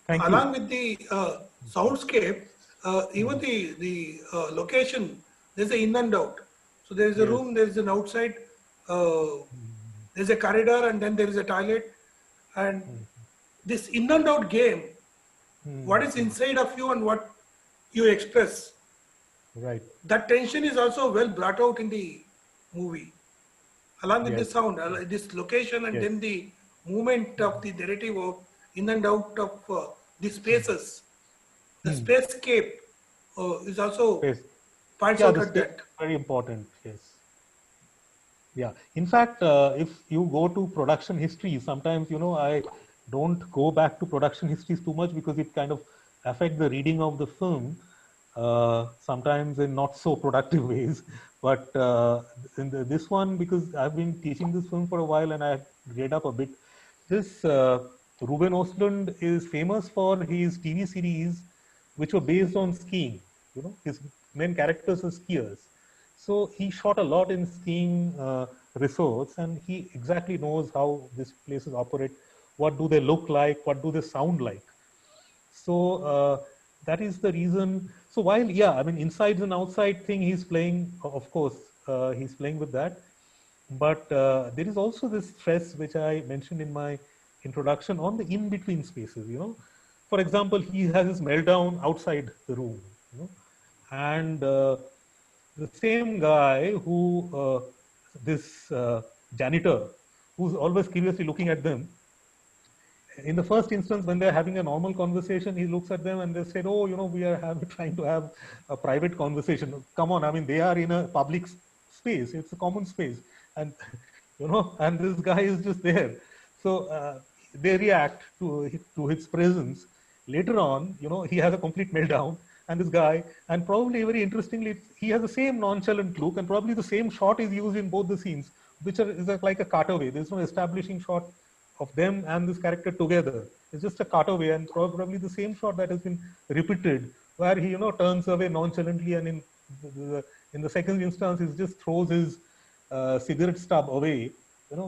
Thank Along you. with the soundscape, even the location, there's an in and out. So there is a room, there is an outside, there's a corridor, and then there is a toilet. And this in and out game, what is inside of you and what you express, right? That tension is also well brought out in the movie. Along with the sound, this location, and then the movement of the narrative of in and out of the spaces. The spacescape is also points out at that. Very important, yes. Yeah. In fact, if you go to production history, sometimes, I don't go back to production histories too much because it kind of affects the reading of the film, sometimes in not so productive ways. But in this one, because I've been teaching this film for a while and I've read up a bit, this Ruben Östlund is famous for his TV series, which were based on skiing. His main characters are skiers. So he shot a lot in skiing resorts, and he exactly knows how these places operate. What do they look like? What do they sound like? So that is the reason. So while, I mean, inside and outside thing, he's playing, of course, he's playing with that. But there is also this stress, which I mentioned in my introduction on the in-between spaces, For example, he has his meltdown outside the room, and the same guy who, this janitor, who's always curiously looking at them, in the first instance, when they're having a normal conversation, he looks at them and they said, oh, we are trying to have a private conversation. Come on, I mean, they are in a public space. It's a common space. And, and this guy is just there. So they react to his presence. Later on, he has a complete meltdown. And this guy, and probably very interestingly, he has the same nonchalant look, and probably the same shot is used in both the scenes, which is like a cutaway. There's no establishing shot of them and this character together. It's just a cutaway, and probably the same shot that has been repeated, where he turns away nonchalantly, and in the second instance, he just throws his cigarette stub away,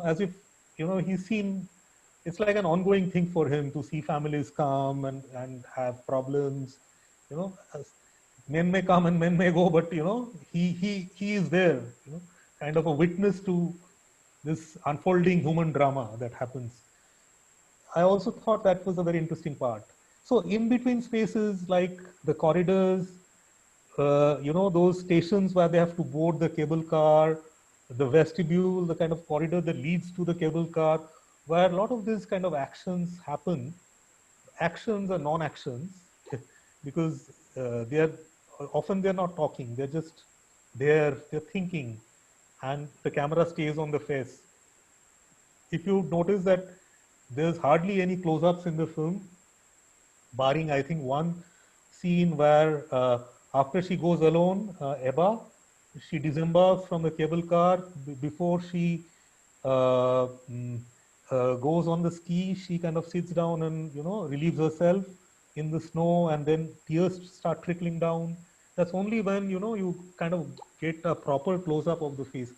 as if he's seen. It's like an ongoing thing for him to see families come and have problems. Men may come and men may go, but he is there, kind of a witness to this unfolding human drama that happens. I also thought that was a very interesting part. So in between spaces like the corridors, those stations where they have to board the cable car, the vestibule, the kind of corridor that leads to the cable car, where a lot of these kind of actions happen, actions or non-actions, because they're not talking, they're just there, they're thinking, and the camera stays on the face. If you notice that there's hardly any close-ups in the film, barring, I think, one scene where after she goes alone, Ebba, she disembarks from the cable car. Before she goes on the ski, she kind of sits down and, relieves herself in the snow, and then tears start trickling down. That's only when, you kind of get a proper close-up of the face.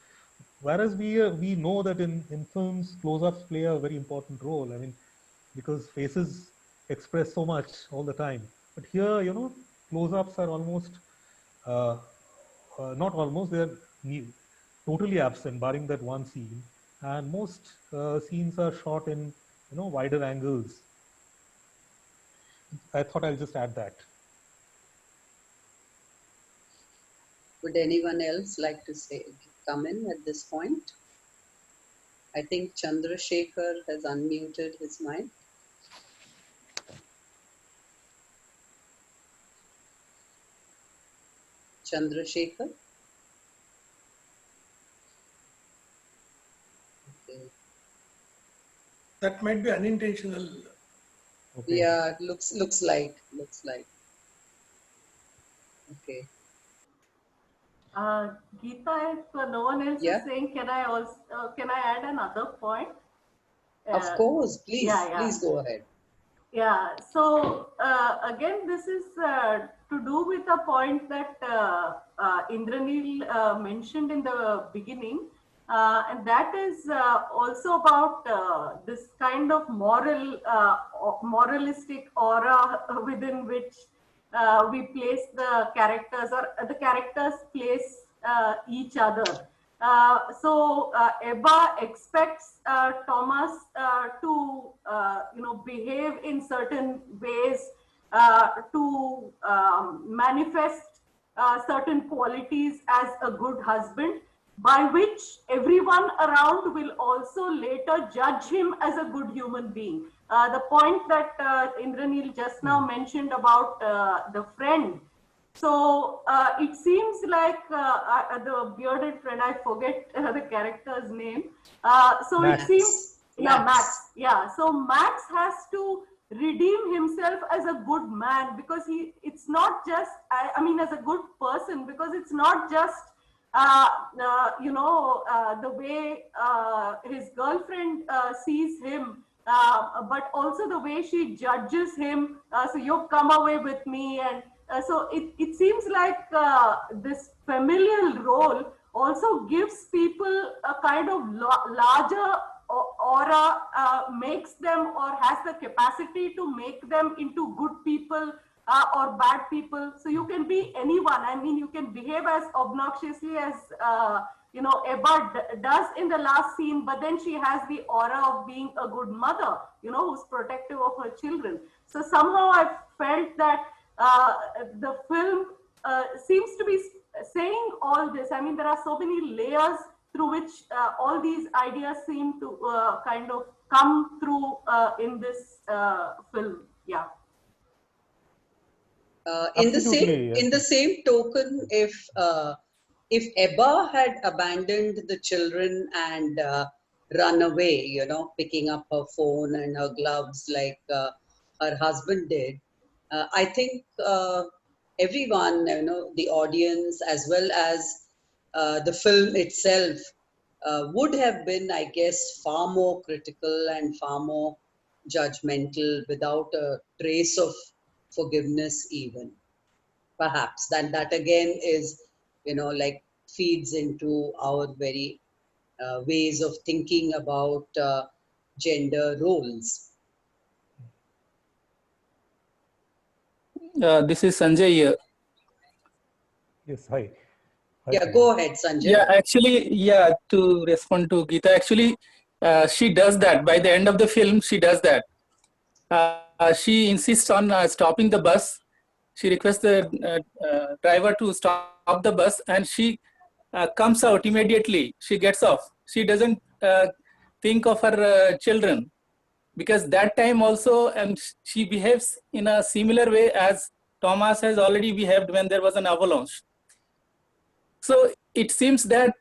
Whereas we know that in films, close-ups play a very important role. I mean, because faces express so much all the time. But here, close-ups are almost, not almost, they're totally absent, barring that one scene. And most scenes are shot in, wider angles. I thought I'll just add that. Would anyone else like to come in at this point? I think Chandrasekhar has unmuted his mic. Chandrasekhar? Okay. That might be unintentional. Okay. Yeah, looks like. Okay. Geeta, if no one else is saying, can I add another point? Of course, please, please go ahead. Yeah, so again, this is to do with a point that Indranil mentioned in the beginning, and that is also about this kind of moralistic aura within which we place the characters, or the characters place each other. So Ebba expects Thomas to behave in certain ways, to manifest certain qualities as a good husband, by which everyone around will also later judge him as a good human being. The point that Indranil just now mentioned about the friend. So it seems like the bearded friend, I forget the character's name. So Max. It seems, Max. Yeah, so Max has to redeem himself as a good man, because it's not just, I mean, as a good person, because it's not just, the way his girlfriend sees him, but also the way she judges him. So you come away with me, and so it seems like this familial role also gives people a kind of larger aura, makes them, or has the capacity to make them into good people or bad people. So you can be anyone. I mean, you can behave as obnoxiously as you know, Ebba does in the last scene, but then she has the aura of being a good mother, you know, who's protective of her children. So somehow I felt that the film seems to be saying all this. I mean, there are so many layers through which all these ideas seem to kind of come through in this film. Yeah. In the same token, if Ebba had abandoned the children and run away, you know, picking up her phone and her gloves like her husband did, I think everyone, you know, the audience as well as the film itself would have been, I guess, far more critical and far more judgmental without a trace of forgiveness even. Perhaps that again is, you know, like feeds into our very ways of thinking about gender roles. This is Sanjay here. Yes, hi. Yeah, go ahead, Sanjay. Yeah, actually, yeah, to respond to Geeta, actually, she does that. By the end of the film, she does that. She insists on stopping the bus. She requests the driver to stop the bus, and she comes out immediately. She gets off. She doesn't think of her children, because that time also, and she behaves in a similar way as Thomas has already behaved when there was an avalanche. So it seems that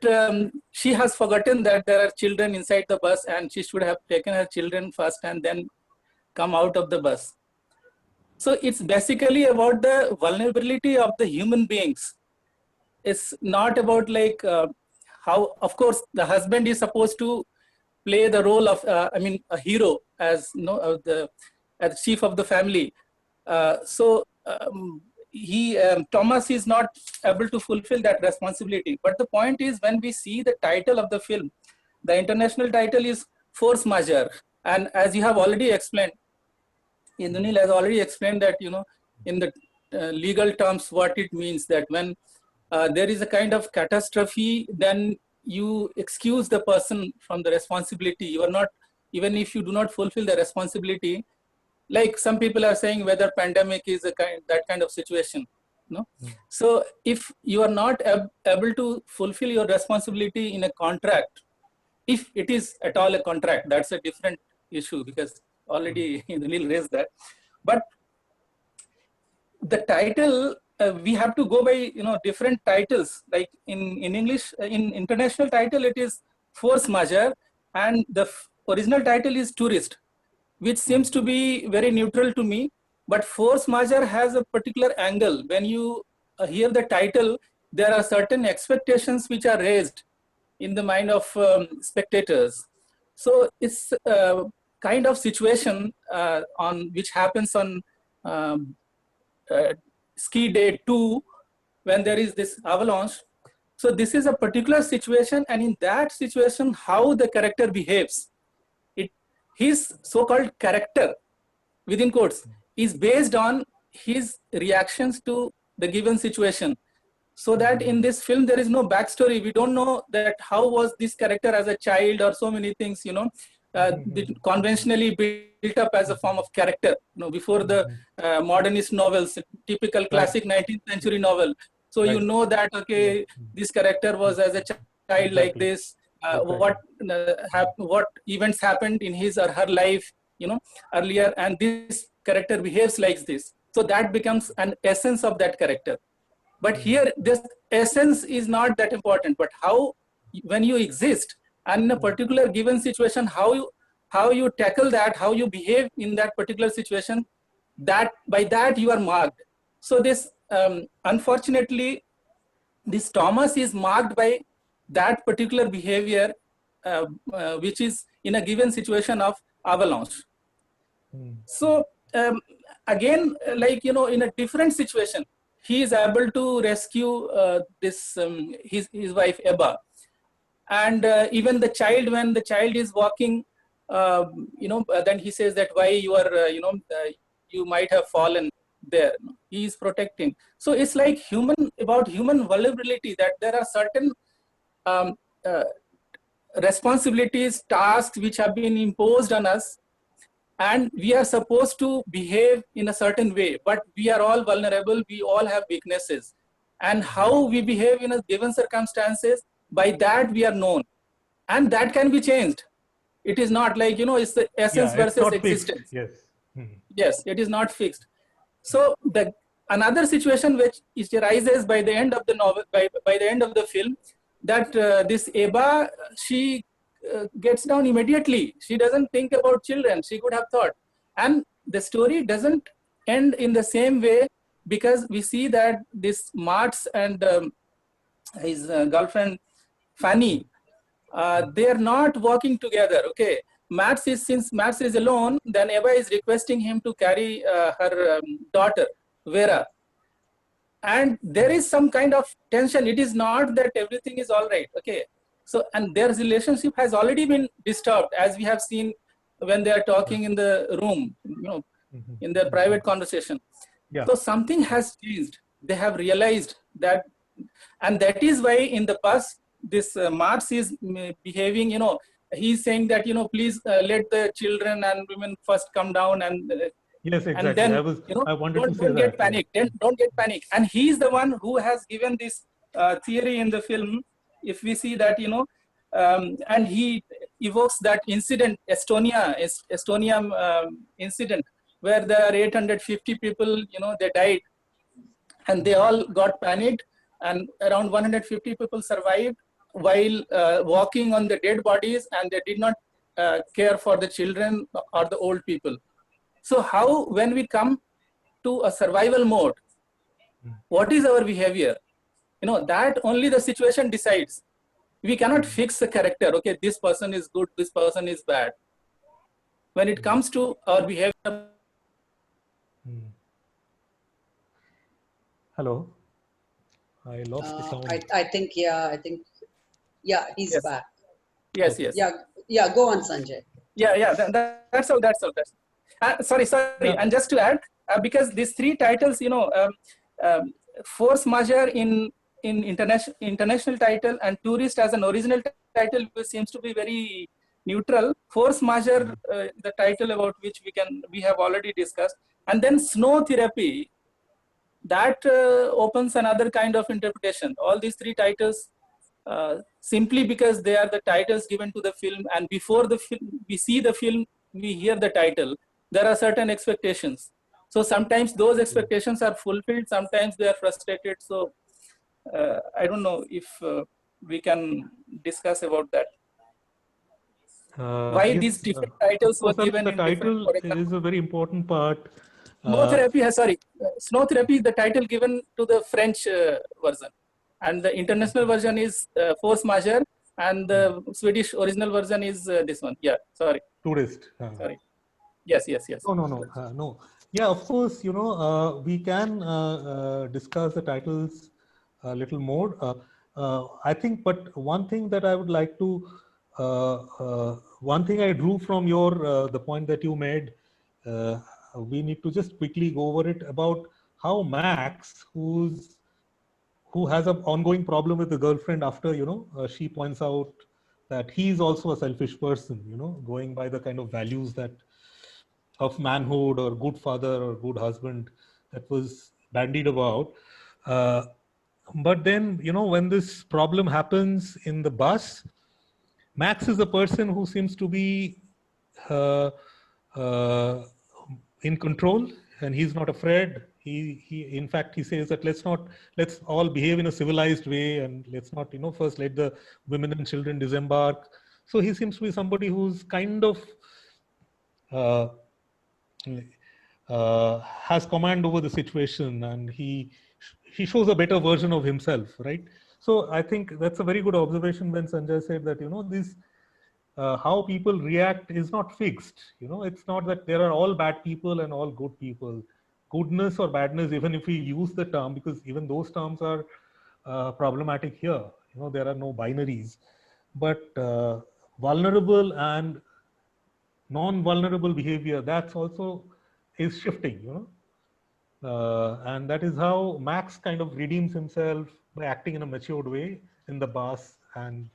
she has forgotten that there are children inside the bus, and she should have taken her children first and then come out of the bus. So it's basically about the vulnerability of the human beings. It's not about like how, of course, the husband is supposed to play the role of, a hero as, you know, as chief of the family. Thomas is not able to fulfill that responsibility. But the point is, when we see the title of the film, the international title is Force Majeure. And as you have already explained, Indranil has already explained that, you know, in the legal terms, what it means, that when there is a kind of catastrophe, then you excuse the person from the responsibility. You are not, even if you do not fulfill the responsibility, like some people are saying whether pandemic is that kind of situation. No? So if you are not able to fulfill your responsibility in a contract, if it is at all a contract, that's a different issue, because already Indranil raised that. But the title, we have to go by, you know, different titles. Like in English, in international title, it is Force Majeure, and the original title is Tourist, which seems to be very neutral to me. But Force Majeure has a particular angle. When you hear the title, there are certain expectations which are raised in the mind of spectators. So it's a kind of situation on which happens on ski day 2, when there is this avalanche. So this is a particular situation, and in that situation, how the character behaves, his so-called character, within quotes, is based on his reactions to the given situation. So that in this film, there is no backstory. We don't know that how was this character as a child, or so many things, you know, conventionally built up as a form of character, you know, before the modernist novels, typical classic 19th century novel. So you know that, okay, this character was as a child like this, what events happened in his or her life, you know, earlier, and this character behaves like this. So that becomes an essence of that character. But here, this essence is not that important, but how, when you exist, and in a particular given situation, how you tackle that, how you behave in that particular situation, that by that you are marked. So this, unfortunately, this Thomas is marked by that particular behavior, which is in a given situation of avalanche. So again, like, you know, in a different situation, he is able to rescue his wife Ebba. And even the child, when the child is walking, you know, then he says that why you are, you might have fallen there. He is protecting. So it's like about human vulnerability, that there are certain responsibilities, tasks which have been imposed on us, and we are supposed to behave in a certain way, but we are all vulnerable, we all have weaknesses. And how we behave in a given circumstances, by that we are known. And that can be changed. It is not like, it's the essence versus existence. Yes. Yes, it is not fixed. So another situation which arises by the end of the novel, by the end of the film, that this Eba, she gets down immediately. She doesn't think about children. She could have thought. And the story doesn't end in the same way, because we see that this Martz and his girlfriend Fanny, they are not working together. Okay, since Martz is alone, then Eva is requesting him to carry her daughter Vera, and there is some kind of tension. It is not that everything is all right. Okay, so and their relationship has already been disturbed, as we have seen when they are talking in the room, in their private conversation. Yeah. So something has changed. They have realized that, and that is why in the past this Martz is behaving, he's saying that, please let the children and women first come down, and yes, exactly. And then, I wanted to say don't get panic. Don't get panic. And he's the one who has given this theory in the film. If we see that, and he evokes that incident, Estonia incident, where there are 850 people, they died, and they all got panicked, and around 150 people survived while walking on the dead bodies, and they did not care for the children or the old people. So how, when we come to a survival mode, what is our behavior? That only the situation decides. We cannot fix the character. Okay, this person is good, this person is bad. When it comes to our behavior. Hello. I lost the sound. I think, yeah, he's Yes. back. Yes. Yeah, go on, Sanjay. Yeah, that's all. Sorry. Yeah. And just to add, because these three titles, force majeure in international title, and tourist as an original title, which seems to be very neutral. Force majeure, the title about which we have already discussed, and then snow therapy, that opens another kind of interpretation. All these three titles, simply because they are the titles given to the film, and before the film, we see the film, we hear the title, there are certain expectations. So sometimes those expectations are fulfilled, sometimes they are frustrated. So I don't know if we can discuss about that. Why yes, these different titles were given. The title is a very important part. Snow therapy is the title given to the French version, and the international version is force majeure, and the Swedish original version is this one. Yeah, sorry. Tourist. Sorry. Yes. No. Yeah, of course, we can discuss the titles a little more. I think, but one thing that I would like to, one thing I drew from the point that you made, we need to just quickly go over it, about how Max, who has an ongoing problem with the girlfriend after, she points out that he's also a selfish person, going by the kind of values that of manhood or good father or good husband that was bandied about. But then, when this problem happens in the bus, Max is the person who seems to be in control, and he's not afraid. He in fact, he says that let's all behave in a civilized way, and let's not, first let the women and children disembark. So he seems to be somebody who's kind of has command over the situation, and he shows a better version of himself, right? So I think that's a very good observation when Sanjay said that, this how people react is not fixed. It's not that there are all bad people and all good people. Goodness or badness, even if we use the term, because even those terms are problematic here. There are no binaries. But vulnerable and non-vulnerable behavior, that's also is shifting, and that is how Max kind of redeems himself by acting in a matured way in the bus, and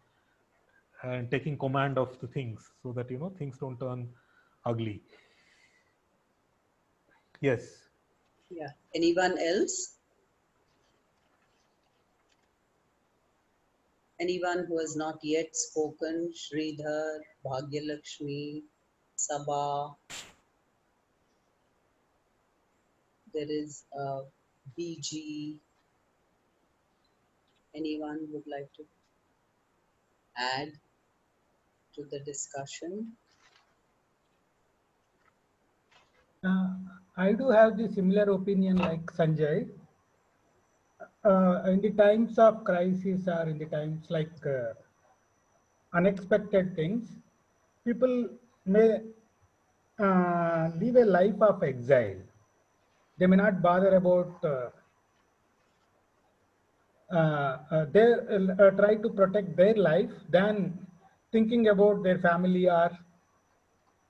and taking command of the things so that, things don't turn ugly. Yes. Yeah. Anyone else? Anyone who has not yet spoken? Sridhar, Bhagyalakshmi, Sabha. There is BG. Anyone would like to add to the discussion? I do have the similar opinion like Sanjay. In the times of crisis or in the times like unexpected things, people may live a life of exile. They may not bother about they try to protect their life than thinking about their family or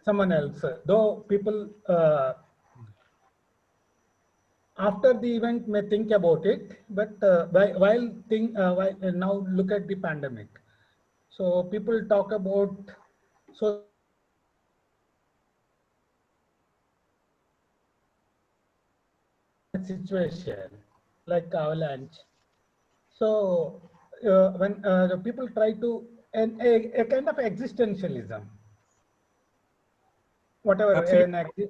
someone else. Though people after the event may think about it, but while now look at the pandemic. So people talk about situation like avalanche. So when the people try to a kind of existentialism, whatever. Absolutely.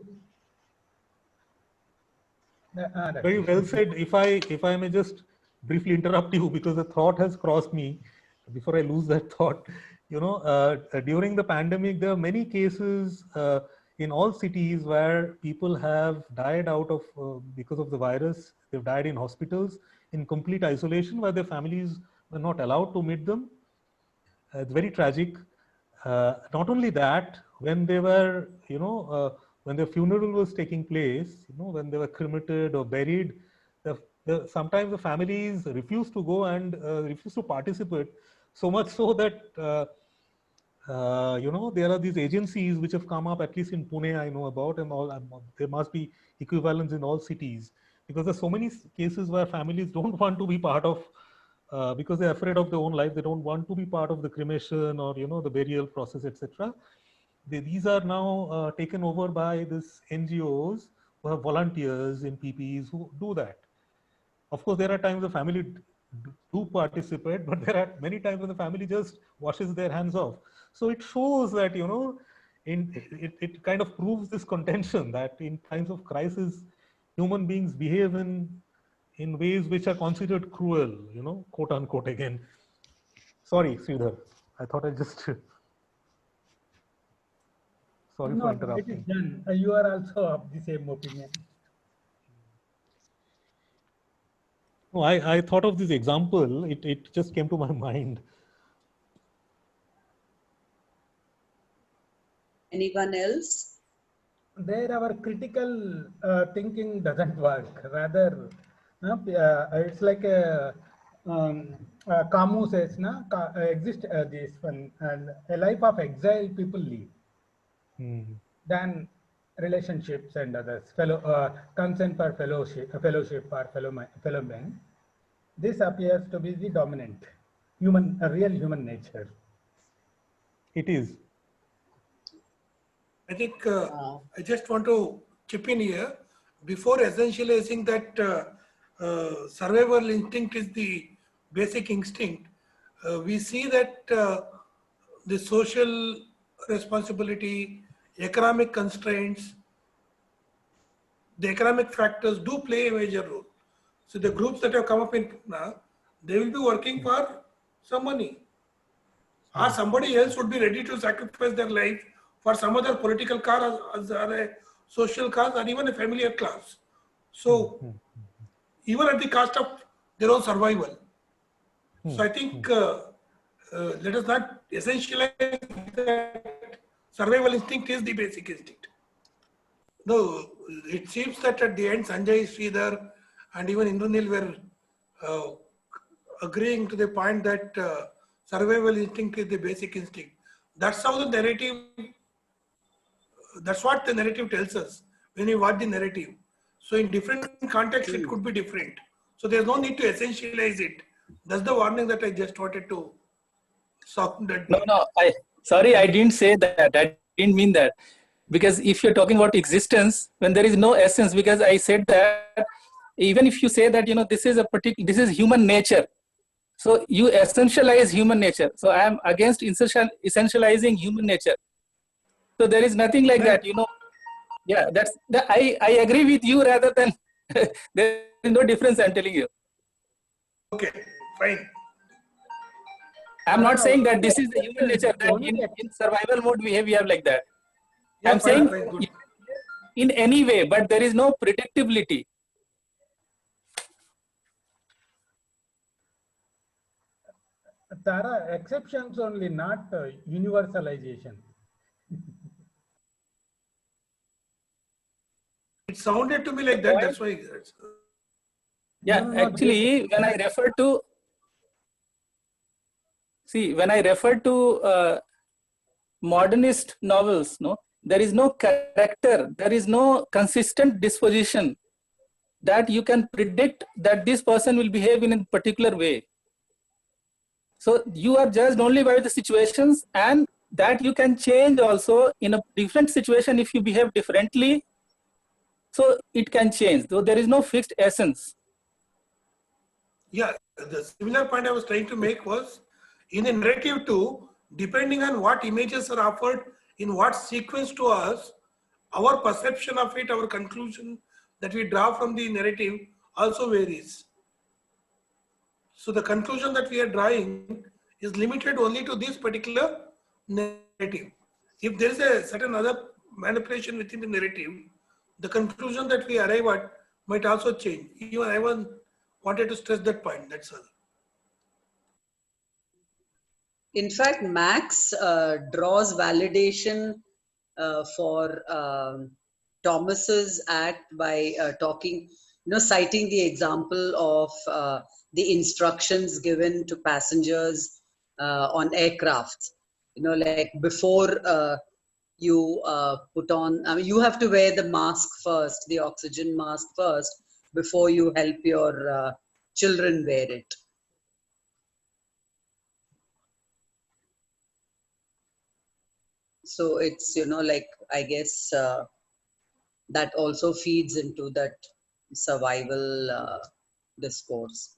Very well said. If I may just briefly interrupt you, because a thought has crossed me before I lose that thought. During the pandemic, there are many cases in all cities where people have died out of because of the virus. They've died in hospitals in complete isolation, where their families were not allowed to meet them. It's very tragic. Not only that, when they were, when their funeral was taking place, when they were cremated or buried, sometimes the families refused to go and refused to participate. So much so that, there are these agencies which have come up, at least in Pune, I know about, and all. There must be equivalents in all cities, because there's so many cases where families don't want to be part of, because they're afraid of their own life. They don't want to be part of the cremation or, the burial process, etc. These are now taken over by these NGOs who have volunteers in PPEs who do that. Of course, there are times the family do participate, but there are many times when the family just washes their hands off. So it shows that, it kind of proves this contention that in times of crisis, human beings behave in ways which are considered cruel, quote unquote again. Sorry, Sridhar. I thought I just... Sorry for interrupting. It is done. You are also of the same opinion. No, I thought of this example. It just came to my mind. Anyone else? There our critical thinking doesn't work. Rather, it's like Camus says, exist this one, and a life of exile people live. Than relationships and others, consent for fellowship or fellow men. This appears to be the dominant real human nature. It is. I think I just want to chip in here before essentializing that survival instinct is the basic instinct. We see that the social responsibility, economic constraints, the economic factors do play a major role. So the groups that have come up in Pune, they will be working for some money. Or somebody else would be ready to sacrifice their life for some other political cause or a social cause or even a familiar cause. So even at the cost of their own survival. So I think let us not essentialize that survival instinct is the basic instinct. No, it seems that at the end Sanjay, Sridhar and even Indranil were agreeing to the point that survival instinct is the basic instinct. That's how the narrative, that's what the narrative tells us when we watch the narrative. So in different contexts, it could be different. So there's no need to essentialize it. That's the warning that I just wanted to No, sorry, I didn't say that. I didn't mean that. Because if you're talking about existence, when there is no essence, because I said that even if you say that, this is human nature. So you essentialize human nature. So I am against essentializing human nature. So there is nothing like that, Yeah, I agree with you rather than there is no difference, I'm telling you. Okay, fine. I'm not saying that this is the human nature, that in survival mode we have like that. Yeah, I'm fine, saying good. In any way, but there is no predictability. Tara, exceptions only, not universalization. It sounded to me like that, that's why. Yeah, No, actually, when I refer to, when I refer to modernist novels, there is no character, there is no consistent disposition that you can predict that this person will behave in a particular way. So you are judged only by the situations, and that you can change also in a different situation if you behave differently. So it can change, though there is no fixed essence. Yeah, the similar point I was trying to make was, in the narrative too, depending on what images are offered in what sequence to us, our perception of it, our conclusion that we draw from the narrative also varies. So the conclusion that we are drawing is limited only to this particular narrative. If there is a certain other manipulation within the narrative, the conclusion that we arrive at might also change. Even I wanted to stress that point, that's all. In fact, Max draws validation for Thomas's act by citing the example of the instructions given to passengers on aircrafts. Like before you put on, you have to wear the mask first, the oxygen mask first, before you help your children wear it. So it's, I guess that also feeds into that survival discourse.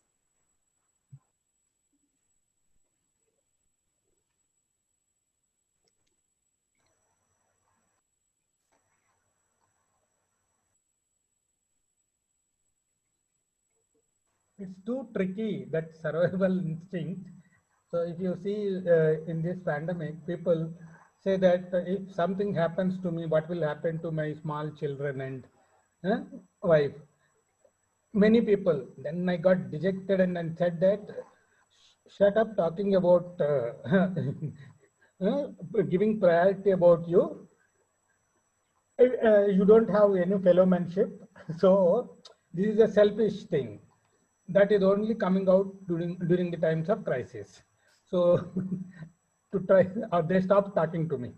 It's too tricky, that survival instinct. So if you see in this pandemic, people say that if something happens to me, what will happen to my small children and wife? Many people, then I got dejected and then said that, shut up talking about giving priority about you. You don't have any fellowmanship. So this is a selfish thing that is only coming out during the times of crisis. So to try, or they stop talking to me.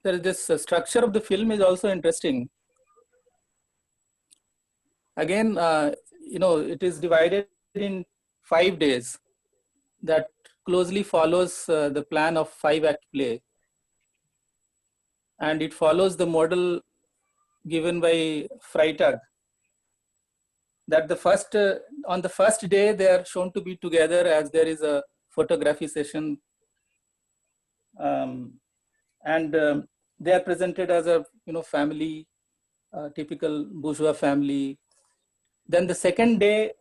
This structure of the film is also interesting. Again, it is divided in 5 days that closely follows the plan of 5-act play. And it follows the model given by Freytag, that on the first day they are shown to be together as there is a photography session, and they are presented as a family, typical bourgeois family. Then the second day,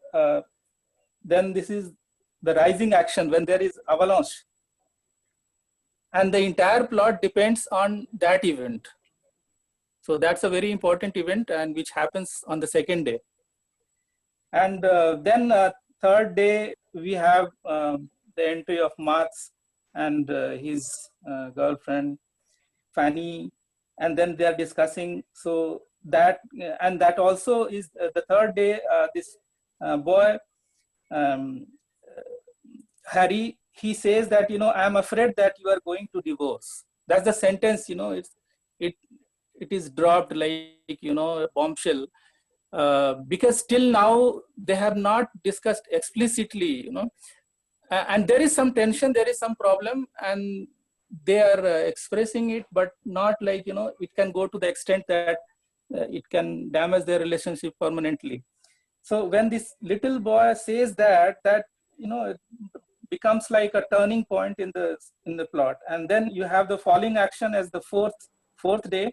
then this is the rising action when there is avalanche, and the entire plot depends on that event. So that's a very important event, and which happens on the second day. And then third day we have the entry of Marx and his girlfriend Fanny, and then they are discussing. So that and that also is the third day. This boy Harry, he says that I am afraid that you are going to divorce. That's the sentence. it is dropped like, you know, a bombshell, because till now they have not discussed explicitly, you know, and there is some tension, there is some problem, and they are expressing it, but not like, you know, it can go to the extent that it can damage their relationship permanently. So when this little boy says that, you know, it becomes like a turning point in the plot. And then you have the falling action as the fourth day,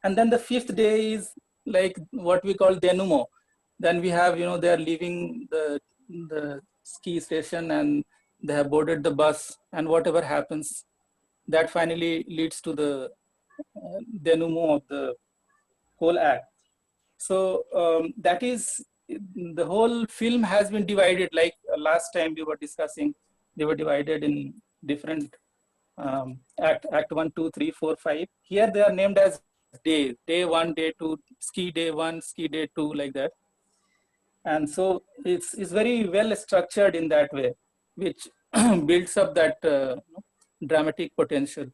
and then the fifth day is like what we call denouement. Then we have, you know, they are leaving the ski station and they have boarded the bus, and whatever happens, that finally leads to the denouement of the whole act. So that is, the whole film has been divided, like last time we were discussing, they were divided in different act 1, 2, 3, 4, 5. Here they are named as day 1, day 2, ski day 1, ski day 2, like that. And so it's very well structured in that way, which builds up that dramatic potential.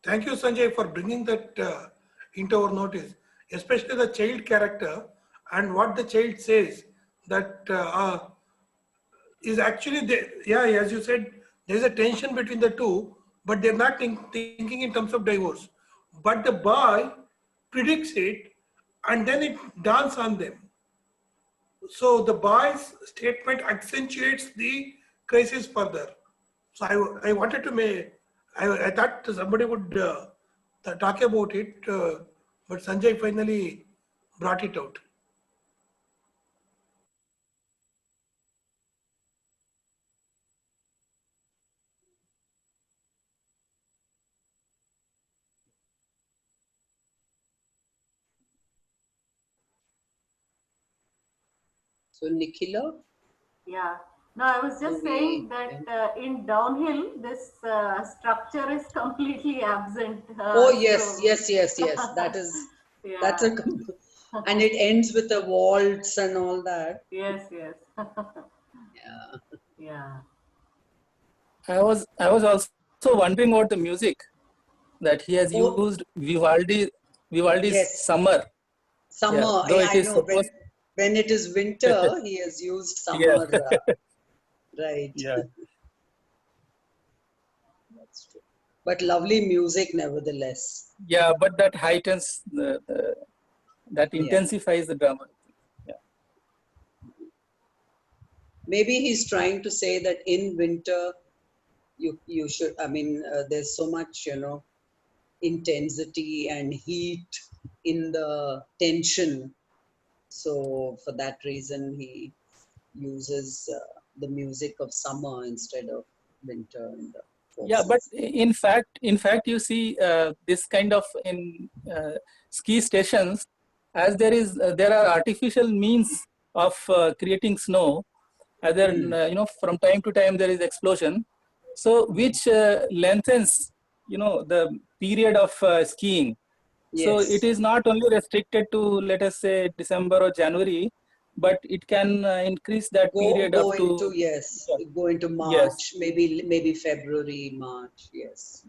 Thank you, Sanjay, for bringing that into our notice, especially the child character and what the child says, that is actually, as you said, there's a tension between the two, but they're not thinking in terms of divorce. But the boy predicts it, and then it dawns on them. So the boy's statement accentuates the crisis further. So I wanted to make, I thought somebody would talk about it, but Sanjay finally brought it out. So Nikhila? Yeah. No, I was just saying that in downhill, this structure is completely absent. Oh yes, yes. That is, yeah. That's a, and it ends with a waltz and all that. Yes. Yeah. I was also wondering about the music, that he has used Vivaldi's Yes. Summer. Summer. Yeah, though it is supposed... when it is winter, he has used summer. Yeah. Right. Yeah. That's true. But lovely music nevertheless. Yeah, but that heightens that intensifies the drama. Yeah. Maybe he's trying to say that in winter, you should, I mean, there's so much, you know, intensity and heat in the tension. So for that reason, he uses the music of summer instead of winter. Yeah, but in fact, you see this kind of in ski stations, as there are artificial means of creating snow. Either you know, from time to time there is explosion, so which lengthens, you know, the period of skiing. Yes. So it is not only restricted to, let us say, December or January, but it can increase that period up to go into March, maybe February, March. Yes.